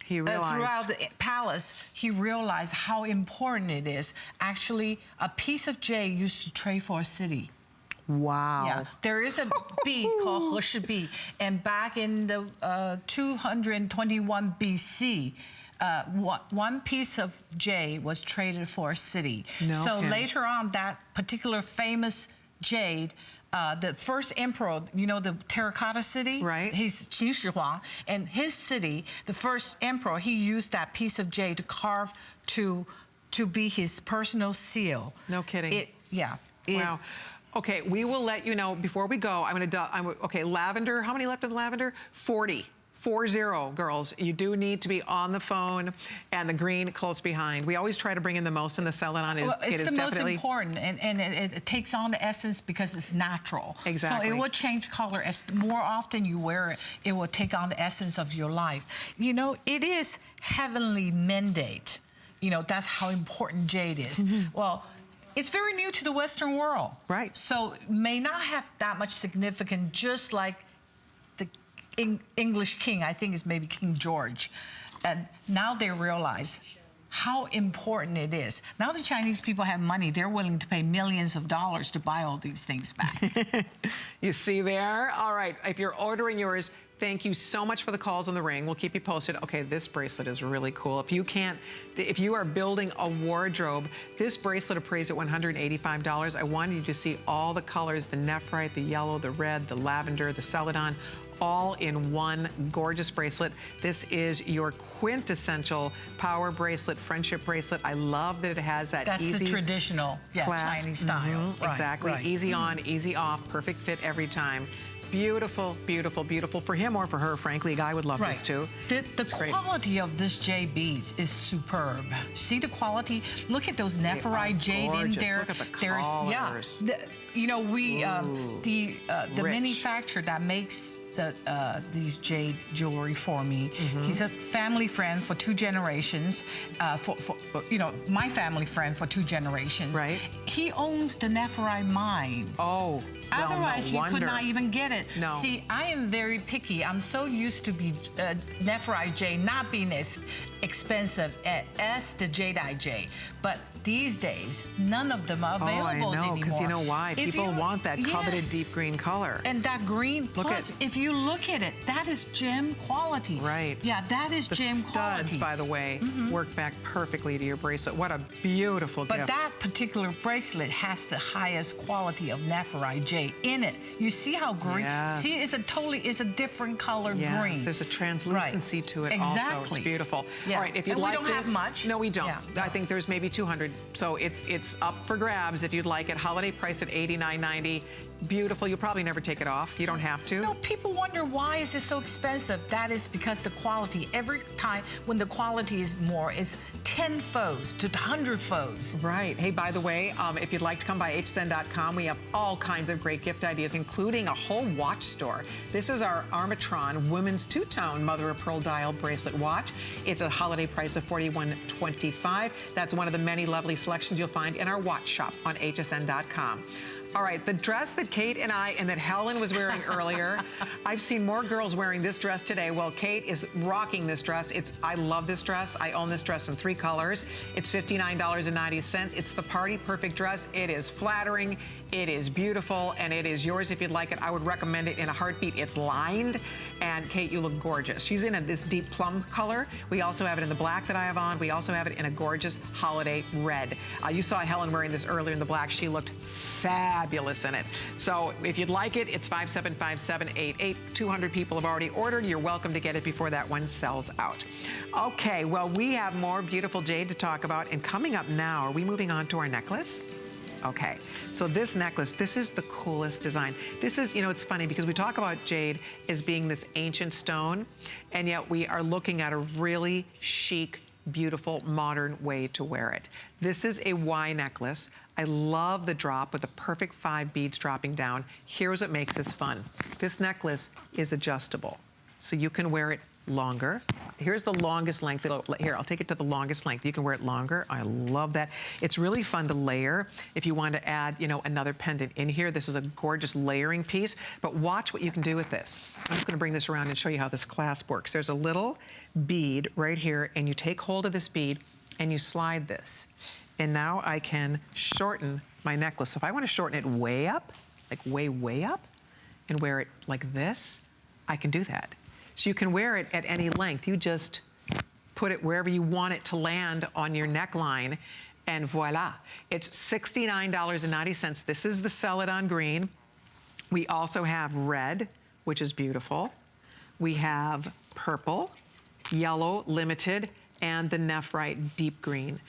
he realized, throughout the palace, he realized how important it is. Actually, a piece of jade used to trade for a city. Wow. Yeah, there is a bead called Heshi bead, and back in the 221 BC, one piece of jade was traded for a city. So later on, that particular famous jade, the first emperor, you know, the terracotta city? Right. He's Qin Shi Huang. And his city, the first emperor, he used that piece of jade to carve to be his personal seal. No kidding. Wow. Okay, we will let you know before we go. Okay, lavender. How many left of the lavender? 40. 40, girls. You do need to be on the phone, and the green close behind. We always try to bring in the most in the Celadon. It's the most important, and it takes on the essence because it's natural. Exactly. So it will change color. As more often you wear it, it will take on the essence of your life. You know, it is heavenly mandate. You know, that's how important jade is. Well, it's very new to the Western world. Right. So it may not have that much significance, just like the English king, I think is maybe King George. And now they realize how important it is. Now the Chinese people have money. They're willing to pay millions of dollars to buy all these things back. You see there? All right, if you're ordering yours, thank you so much for the calls on the ring. We'll keep you posted. Okay, this bracelet is really cool. If you are building a wardrobe, this bracelet appraised at $185. I wanted you to see all the colors, the nephrite, the yellow, the red, the lavender, the Celadon, all in one gorgeous bracelet. This is your quintessential power bracelet, friendship bracelet. I love that it has that That's easy the traditional clasp. Chinese style. Right, exactly. right. Easy on, easy off, perfect fit every time. Beautiful, beautiful, beautiful. For him or for her, frankly, a guy would love this too. The quality of this jade beads is superb. See the quality? Look at those Nephrite Jade gorgeous. in there. Look at the colors. You know, the Rich. manufacturer that makes these jade jewelry for me. He's a family friend for 2 generations. You know, my family friend for 2 generations. Right. He owns the Nephrite mine. Oh. Well, Otherwise, no you could not even get it. No. See, I am very picky. I'm so used to Nephrite Jade not being as expensive as the Jadeite Jade. But these days, none of them are available anymore. I know, because you know why? People want that coveted deep green color. And that green, plus, if you look at it, that is gem quality. Right. Yeah, that is gem quality. The studs, by the way, work back perfectly to your bracelet. What a beautiful gift. But that particular bracelet has the highest quality of Nephrite Jade in it. You see how green? Yes. See, it's a different color green. There's a translucency to it also. Exactly. It's beautiful. Yeah. All right, if you'd like we don't have much. No, we don't. Yeah. I think there's maybe 200. So it's up for grabs if you'd like it. Holiday price at $89.90. Beautiful. You'll probably never take it off. You don't have to. No, people wonder why is it so expensive. That is because the quality. Every time when the quality is more, it's 10 folds to 100 folds. Right. Hey, by the way, if you'd like to come by hsn.com, we have all kinds of great gift ideas, including a whole watch store. This is our Armitron women's 2-tone mother-of-pearl dial bracelet watch. It's a holiday price of $41.25. That's one of the many lovely selections you'll find in our watch shop on hsn.com. All right, the dress that Kate and that Helen was wearing earlier, I've seen more girls wearing this dress today. Well, Kate is rocking this dress. I love this dress. I own this dress in 3 colors. It's $59.90. It's the party perfect dress. It is flattering, it is beautiful, and it is yours if you'd like it. I would recommend it in a heartbeat. It's lined, and Kate, you look gorgeous. She's in this deep plum color. We also have it in the black that I have on. We also have it in a gorgeous holiday red. You saw Helen wearing this earlier in the black. She looked fabulous in it. So if you'd like it, it's 575-788. 200 people have already ordered. You're welcome to get it before that one sells out. Okay, well, we have more beautiful jade to talk about. And coming up now, are we moving on to our necklace? Okay, so this necklace, this is the coolest design. This is, you know, it's funny because we talk about jade as being this ancient stone, and yet we are looking at a really chic, beautiful, modern way to wear it. This is a Y necklace. I love the drop with the perfect 5 beads dropping down. Here's what makes this fun. This necklace is adjustable, so you can wear it longer. Here's the longest length. Here, I'll take it to the longest length. You can wear it longer. I love that. It's really fun to layer if you want to add, you know, another pendant in here. This is a gorgeous layering piece, but watch what you can do with this. I'm just going to bring this around and show you how this clasp works. There's a little bead right here, and you take hold of this bead and you slide this. And now I can shorten my necklace. If I want to shorten it way up, like way up, and wear it like this, I can do that. So you can wear it at any length. You just put it wherever you want it to land on your neckline, and voila. It's $69.90. This is the Celadon green. We also have red, which is beautiful. We have purple, yellow, limited, and the Nephrite deep green.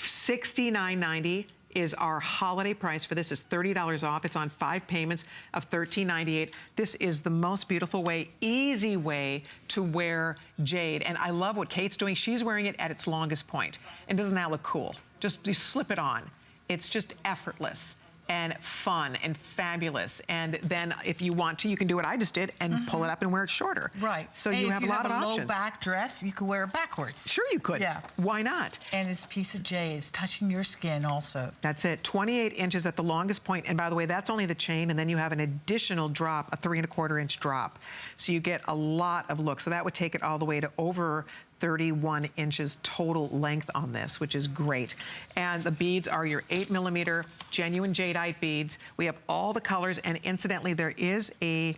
$69.90. is our holiday price for this is $30 off. It's on 5 payments of $13.98. This is the most beautiful way, easy way to wear jade. And I love what Kate's doing. She's wearing it at its longest point. And doesn't that look cool? Just you slip it on. It's just effortless and fun and fabulous. And then if you want to, you can do what I just did and pull it up and wear it shorter. Right. So you have a lot of options. If you have a low back dress, you could wear it backwards. Sure you could. Yeah. Why not? And it's a piece of jade. It's touching your skin also. That's it. 28 inches at the longest point. And by the way, that's only the chain. And then you have an additional drop, a 3¼ inch drop. So you get a lot of look. So that would take it all the way to over 31 inches total length on this, which is great. And the beads are your 8mm genuine jadeite beads. We have all the colors, and incidentally, there is a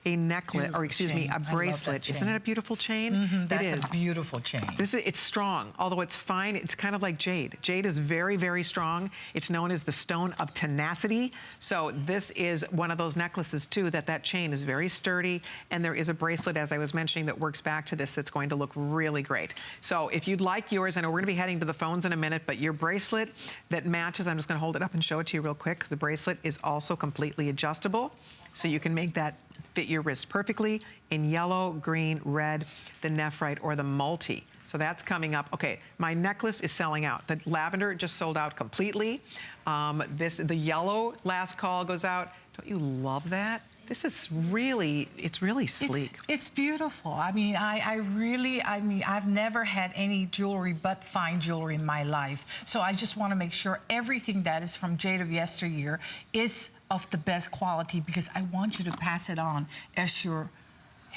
necklace, Beautiful or excuse me, chain. a I love bracelet. that chain. Isn't it a beautiful chain? Mm-hmm, that's it is. a beautiful chain. It's strong, although it's fine. It's kind of like jade. Jade is very, very strong. It's known as the stone of tenacity. So this is one of those necklaces too, that chain is very sturdy, and there is a bracelet, as I was mentioning, that works back to this that's going to look really great. So if you'd like yours, I know we're gonna be heading to the phones in a minute, but your bracelet that matches, I'm just gonna hold it up and show it to you real quick, because the bracelet is also completely adjustable. So you can make that fit your wrist perfectly in yellow, green, red, the nephrite, or the multi. So that's coming up. Okay, my necklace is selling out. The lavender just sold out completely. The yellow last call goes out. Don't you love that? This is really, it's really sleek. It's beautiful. I mean, I've never had any jewelry but fine jewelry in my life. So I just want to make sure everything that is from Jade of Yesteryear is of the best quality, because I want you to pass it on as your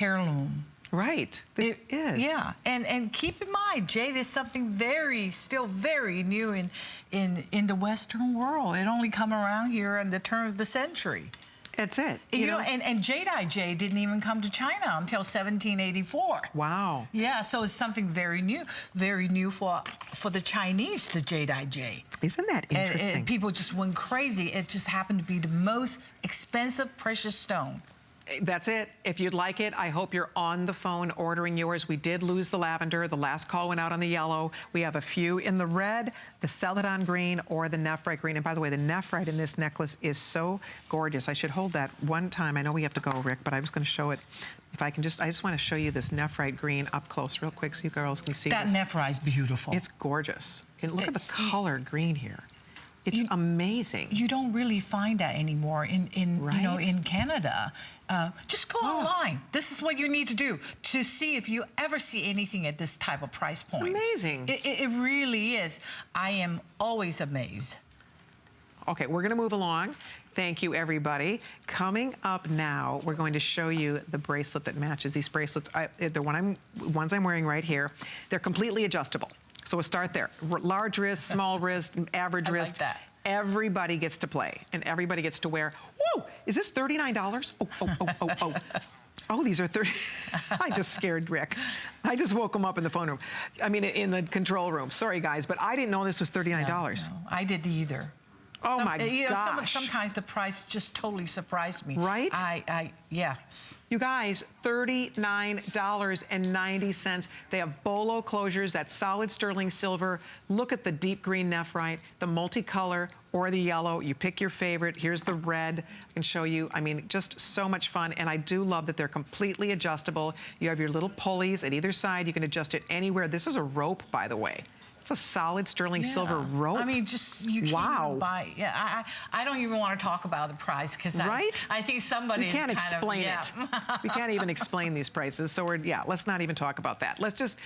heirloom. Right, this is. Yeah, and keep in mind, jade is something still very new in the Western world. It only come around here in the turn of the century. That's it. You know, and Jadeite Jade didn't even come to China until 1784. Wow. Yeah, so it's something very new for the Chinese, the Jadeite Jade. Isn't that interesting? And people just went crazy. It just happened to be the most expensive precious stone. That's it. If you'd like it, I hope you're on the phone ordering yours. We did lose the lavender. The last call went out on the yellow. We have a few in the red, the Celadon green, or the nephrite green. And by the way, the nephrite in this necklace is so gorgeous. I should hold that one time. I know we have to go, Rick, but I was going to show it. If I can I just want to show you this nephrite green up close real quick so you girls can see that this. nephrite's beautiful. It's gorgeous. And look at the color green here. It's amazing. You don't really find that anymore in you know, in Canada. Just go online. This is what you need to do to see if you ever see anything at this type of price point. It's amazing. It really is. I am always amazed. Okay, we're going to move along. Thank you, everybody. Coming up now, we're going to show you the bracelet that matches. These bracelets, the ones I'm wearing right here, they're completely adjustable. So we'll start there. Large wrist, small wrist, average wrist. Like that. Everybody gets to play, and everybody gets to wear. Whoa, is this $39? Oh. Oh, these are 30. I just scared Rick. I just woke him up in the phone room. I mean, in the control room. Sorry, guys, but I didn't know this was $39. No, I didn't either. Oh my gosh. Sometimes the price just totally surprised me. Right? Yes. You guys, $39.90. They have bolo closures, that solid sterling silver. Look at the deep green nephrite, the multicolor or the yellow. You pick your favorite. Here's the red. I can show you. I mean, just so much fun. And I do love that they're completely adjustable. You have your little pulleys at either side. You can adjust it anywhere. This is a rope, by the way. It's a solid sterling silver rope. I mean, just you can't even buy. Yeah, I don't even want to talk about the price because I think somebody we can't explain it. We can't even explain these prices. So let's not even talk about that. Let's just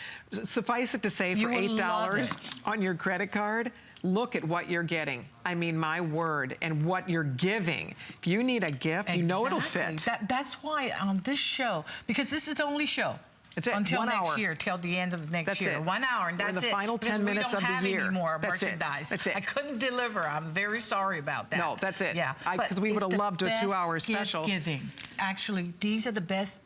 suffice it to say for $8 on your credit card. Look at what you're getting. I mean, my word, and what you're giving. If you need a gift, you know it'll fit. That's why on this show, because this is the only show. That's it. Until next year, till the end of next year. 1 hour, and that's it. The final 10 minutes of the year. We don't have any more that's merchandise. That's it. I couldn't deliver. I'm very sorry about that. No, that's it. Yeah, because we would have loved a 2-hour special. Gift giving. Actually, these are the best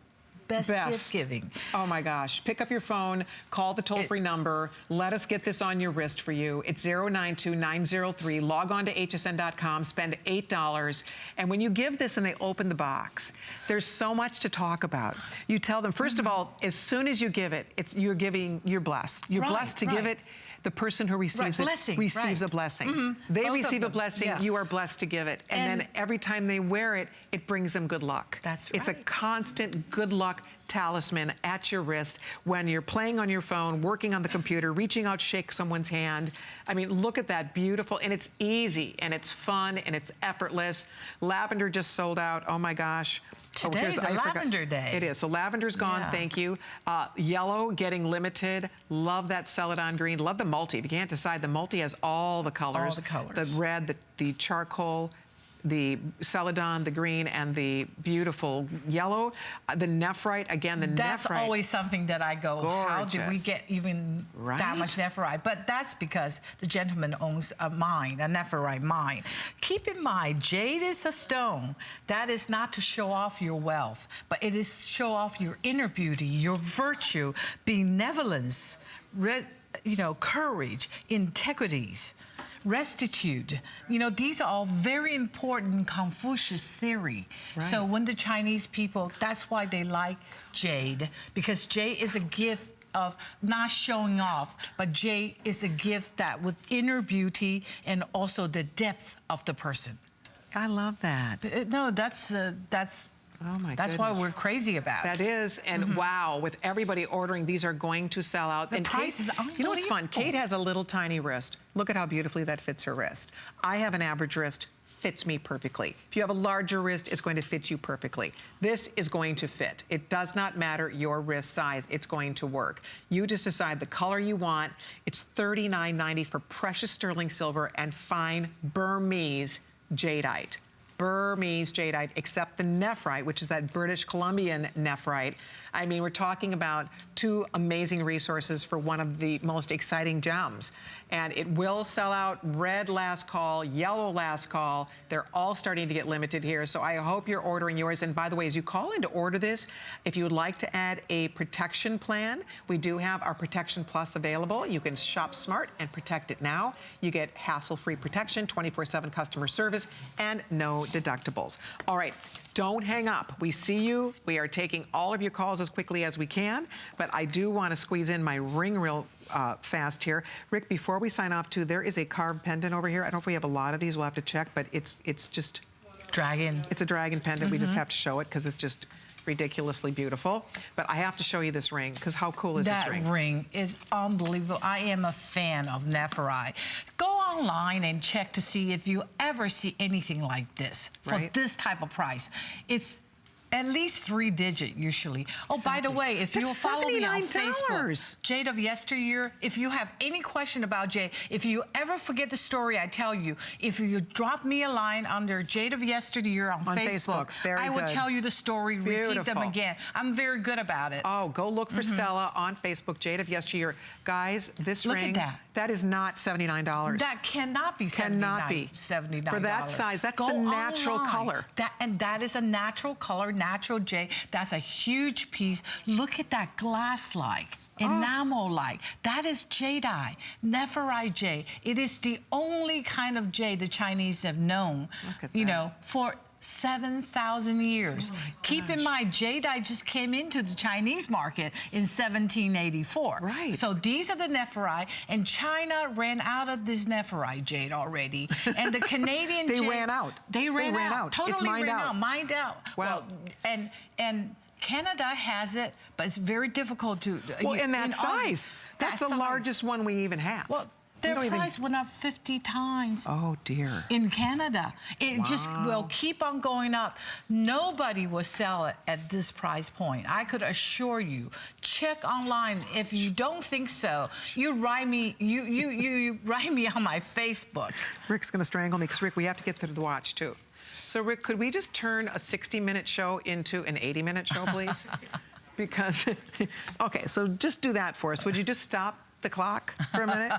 gift giving. Oh my gosh. Pick up your phone, call the toll-free number. Let us get this on your wrist for you. It's 092-903. Log on to hsn.com, spend $8. And when you give this and they open the box, there's so much to talk about. You tell them, first of all, as soon as you give it, you're blessed. You're blessed to give it. the person who receives it receives a blessing. They Both receive a of them, blessing, yeah. you are blessed to give it. And then every time they wear it, it brings them good luck. That's It's a right. constant good luck talisman at your wrist when you're playing on your phone, working on the computer, reaching out to shake someone's hand. I mean, look at that, beautiful, and it's easy, and it's fun, and it's effortless. Lavender just sold out, oh my gosh. Today's a lavender day. It is, so lavender's gone, Yeah. thank you. Yellow getting limited, love that Celadon green, love the multi. If you can't decide, the multi has all the colors. All the colors. The red, the charcoal, the Celadon, the green, and the beautiful yellow. The Nephrite, again, the That's Nephrite. always something that I go, how did we Gorgeous. get even Right? that much Nephrite? But that's because the gentleman owns a mine, a Nephrite mine. Keep in mind, jade is a stone. That is not to show off your wealth, but it is to show off your inner beauty, your virtue, benevolence, courage, integrities. Restitude. You know, these are all very important Confucius theory. So when the Chinese people, that's why they like jade, because jade is a gift of not showing off, but jade is a gift that with inner beauty and also the depth of the person. I love that. No, that's Oh my that's why goodness. we're crazy about it. That is, and wow, with everybody ordering, these are going to sell out. The And price is you know what's fun? unbelievable. Kate has a little tiny wrist. Look at how beautifully that fits her wrist. I have an average wrist, fits me perfectly. If you have a larger wrist, it's going to fit you perfectly. This is going to fit. It does not matter your wrist size, it's going to work. You just decide the color you want. It's $39.90 for precious sterling silver and fine Burmese jadeite. Burmese jadeite, except the nephrite, which is that British Columbian nephrite. I mean, we're talking about two amazing resources for one of the most exciting gems. And it will sell out. Red last call, yellow last call. They're all starting to get limited here. So I hope you're ordering yours. And by the way, as you call in to order this, if you would like to add a protection plan, we do have our Protection Plus available. You can shop smart and protect it now. You get hassle-free protection, 24/7 customer service, and no deductibles. All right. Don't hang up. We see you. We are taking all of your calls as quickly as we can, but I do want to squeeze in my ring real fast here. Rick, before we sign off too, there is a carved pendant over here. I don't know if we have a lot of these. We'll have to check, but it's just... Dragon. It's a dragon pendant. We just have to show it because it's just ridiculously beautiful. But I have to show you this ring because how cool is this ring? That ring is unbelievable. I am a fan of Nephrite. Go online and check to see if you ever see anything like this for this type of price. It's at least 3-digit usually. Oh, by the way, if you'll follow me on Facebook, Jade of Yesteryear, if you have any question about Jade, if you ever forget the story I tell you, if you drop me a line under Jade of Yesteryear on Facebook, I will tell you the story, repeat them again. I'm very good about it. Oh, go look for Stella on Facebook, Jade of Yesteryear. Guys, this ring, that is not $79. That cannot be $79. Cannot be. $79. For that size, that's the natural color. That is a natural color, natural jade. That's a huge piece. Look at that glass-like, enamel-like. That is jadeite, Nephrite jade. It is the only kind of jade the Chinese have known, for 7,000 years. Keep in mind, jadeite just came into the Chinese market in 1784. Right. So these are the Nephrite, and China ran out of this Nephrite jade already. And the Canadian they jade... ran out. They ran out. Totally it's mined ran out. Mined out. Wow. Well, and Canada has it, but it's very difficult to... Well, in that size. That's the largest one we even have. Well, their price went up 50 times. Oh, dear. In Canada. It just will keep on going up. Nobody will sell it at this price point. I could assure you. Check online. If you don't think so, you write me, you write me on my Facebook. Rick's going to strangle me because, Rick, we have to get to the watch, too. So, Rick, could we just turn a 60-minute show into an 80-minute show, please? Because, okay, so just do that for us. Would you just stop the clock for a minute?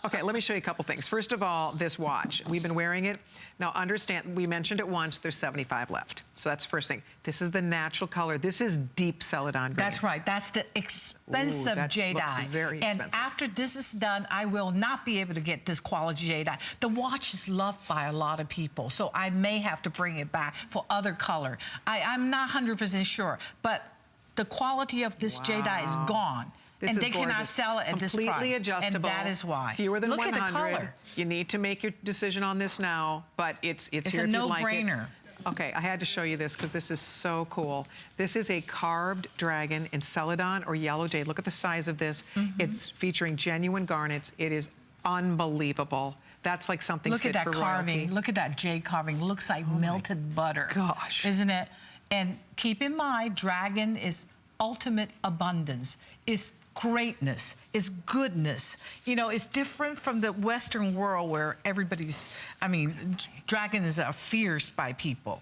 Okay, let me show you a couple things. First of all, this watch. We've been wearing it. Now, understand, we mentioned it once, there's 75 left. So that's the first thing. This is the natural color. This is deep Celadon green. That's right. That's the expensive jadeite. Very expensive. And after this is done, I will not be able to get this quality jadeite. The watch is loved by a lot of people, so I may have to bring it back for other color. I'm not 100% sure, but the quality of this jadeite is gone. This and is they cannot gorgeous. sell it at this price. Completely adjustable. And that is why. Fewer than Look 100. at the color. You need to make your decision on this now, but it's here if a you'd like it. no-brainer. Okay, I had to show you this because this is so cool. This is a carved dragon in Celadon or yellow jade. Look at the size of this. It's featuring genuine garnets. It is unbelievable. That's like something Look fit at that for carving. royalty. Look at that jade carving. Looks like melted butter. gosh. Isn't it? And keep in mind, dragon is ultimate abundance. It's greatness. It's goodness. You know, it's different from the Western world where everybody's, I mean, dragon is fierce by people.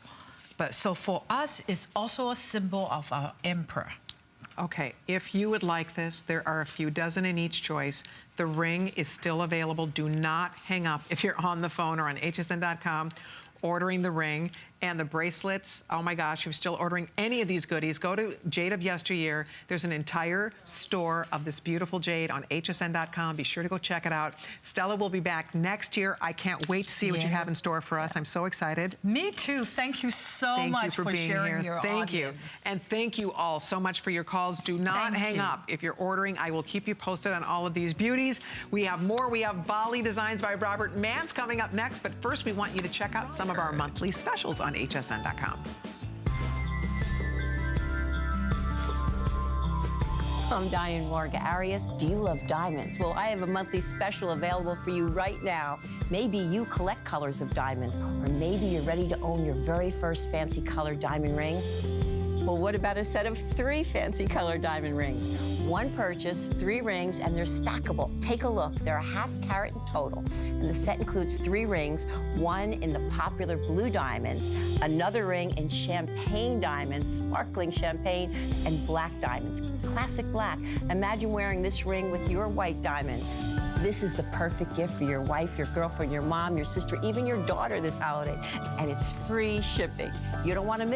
But so for us, it's also a symbol of our emperor. Okay, if you would like this, there are a few dozen in each choice. The ring is still available. Do not hang up if you're on the phone or on hsn.com ordering the ring. And the bracelets, oh my gosh, if you're still ordering any of these goodies, go to Jade of Yesteryear. There's an entire store of this beautiful jade on hsn.com. Be sure to go check it out. Stella will be back next year. I can't wait to see what you have in store for us. I'm so excited. Me too. Thank you so much for being sharing here. your Thank audience. you. And thank you all so much for your calls. Do not Thank hang you. up. If you're ordering, I will keep you posted on all of these beauties. We have more. We have Bali Designs by Robert Mance coming up next. But first, we want you to check out some of our monthly specials on hsn.com. I'm Diane Warga Arias. Do you love diamonds? Well, I have a monthly special available for you right now. Maybe you collect colors of diamonds, or maybe you're ready to own your very first fancy colored diamond ring. Well, what about a set of 3 fancy colored diamond rings? 1 purchase, 3 rings, and they're stackable. Take a look. They're a ½ carat in total. And the set includes 3 rings, 1 in the popular blue diamonds, another ring in champagne diamonds, sparkling champagne, and black diamonds, classic black. Imagine wearing this ring with your white diamond. This is the perfect gift for your wife, your girlfriend, your mom, your sister, even your daughter this holiday. And it's free shipping. You don't want to miss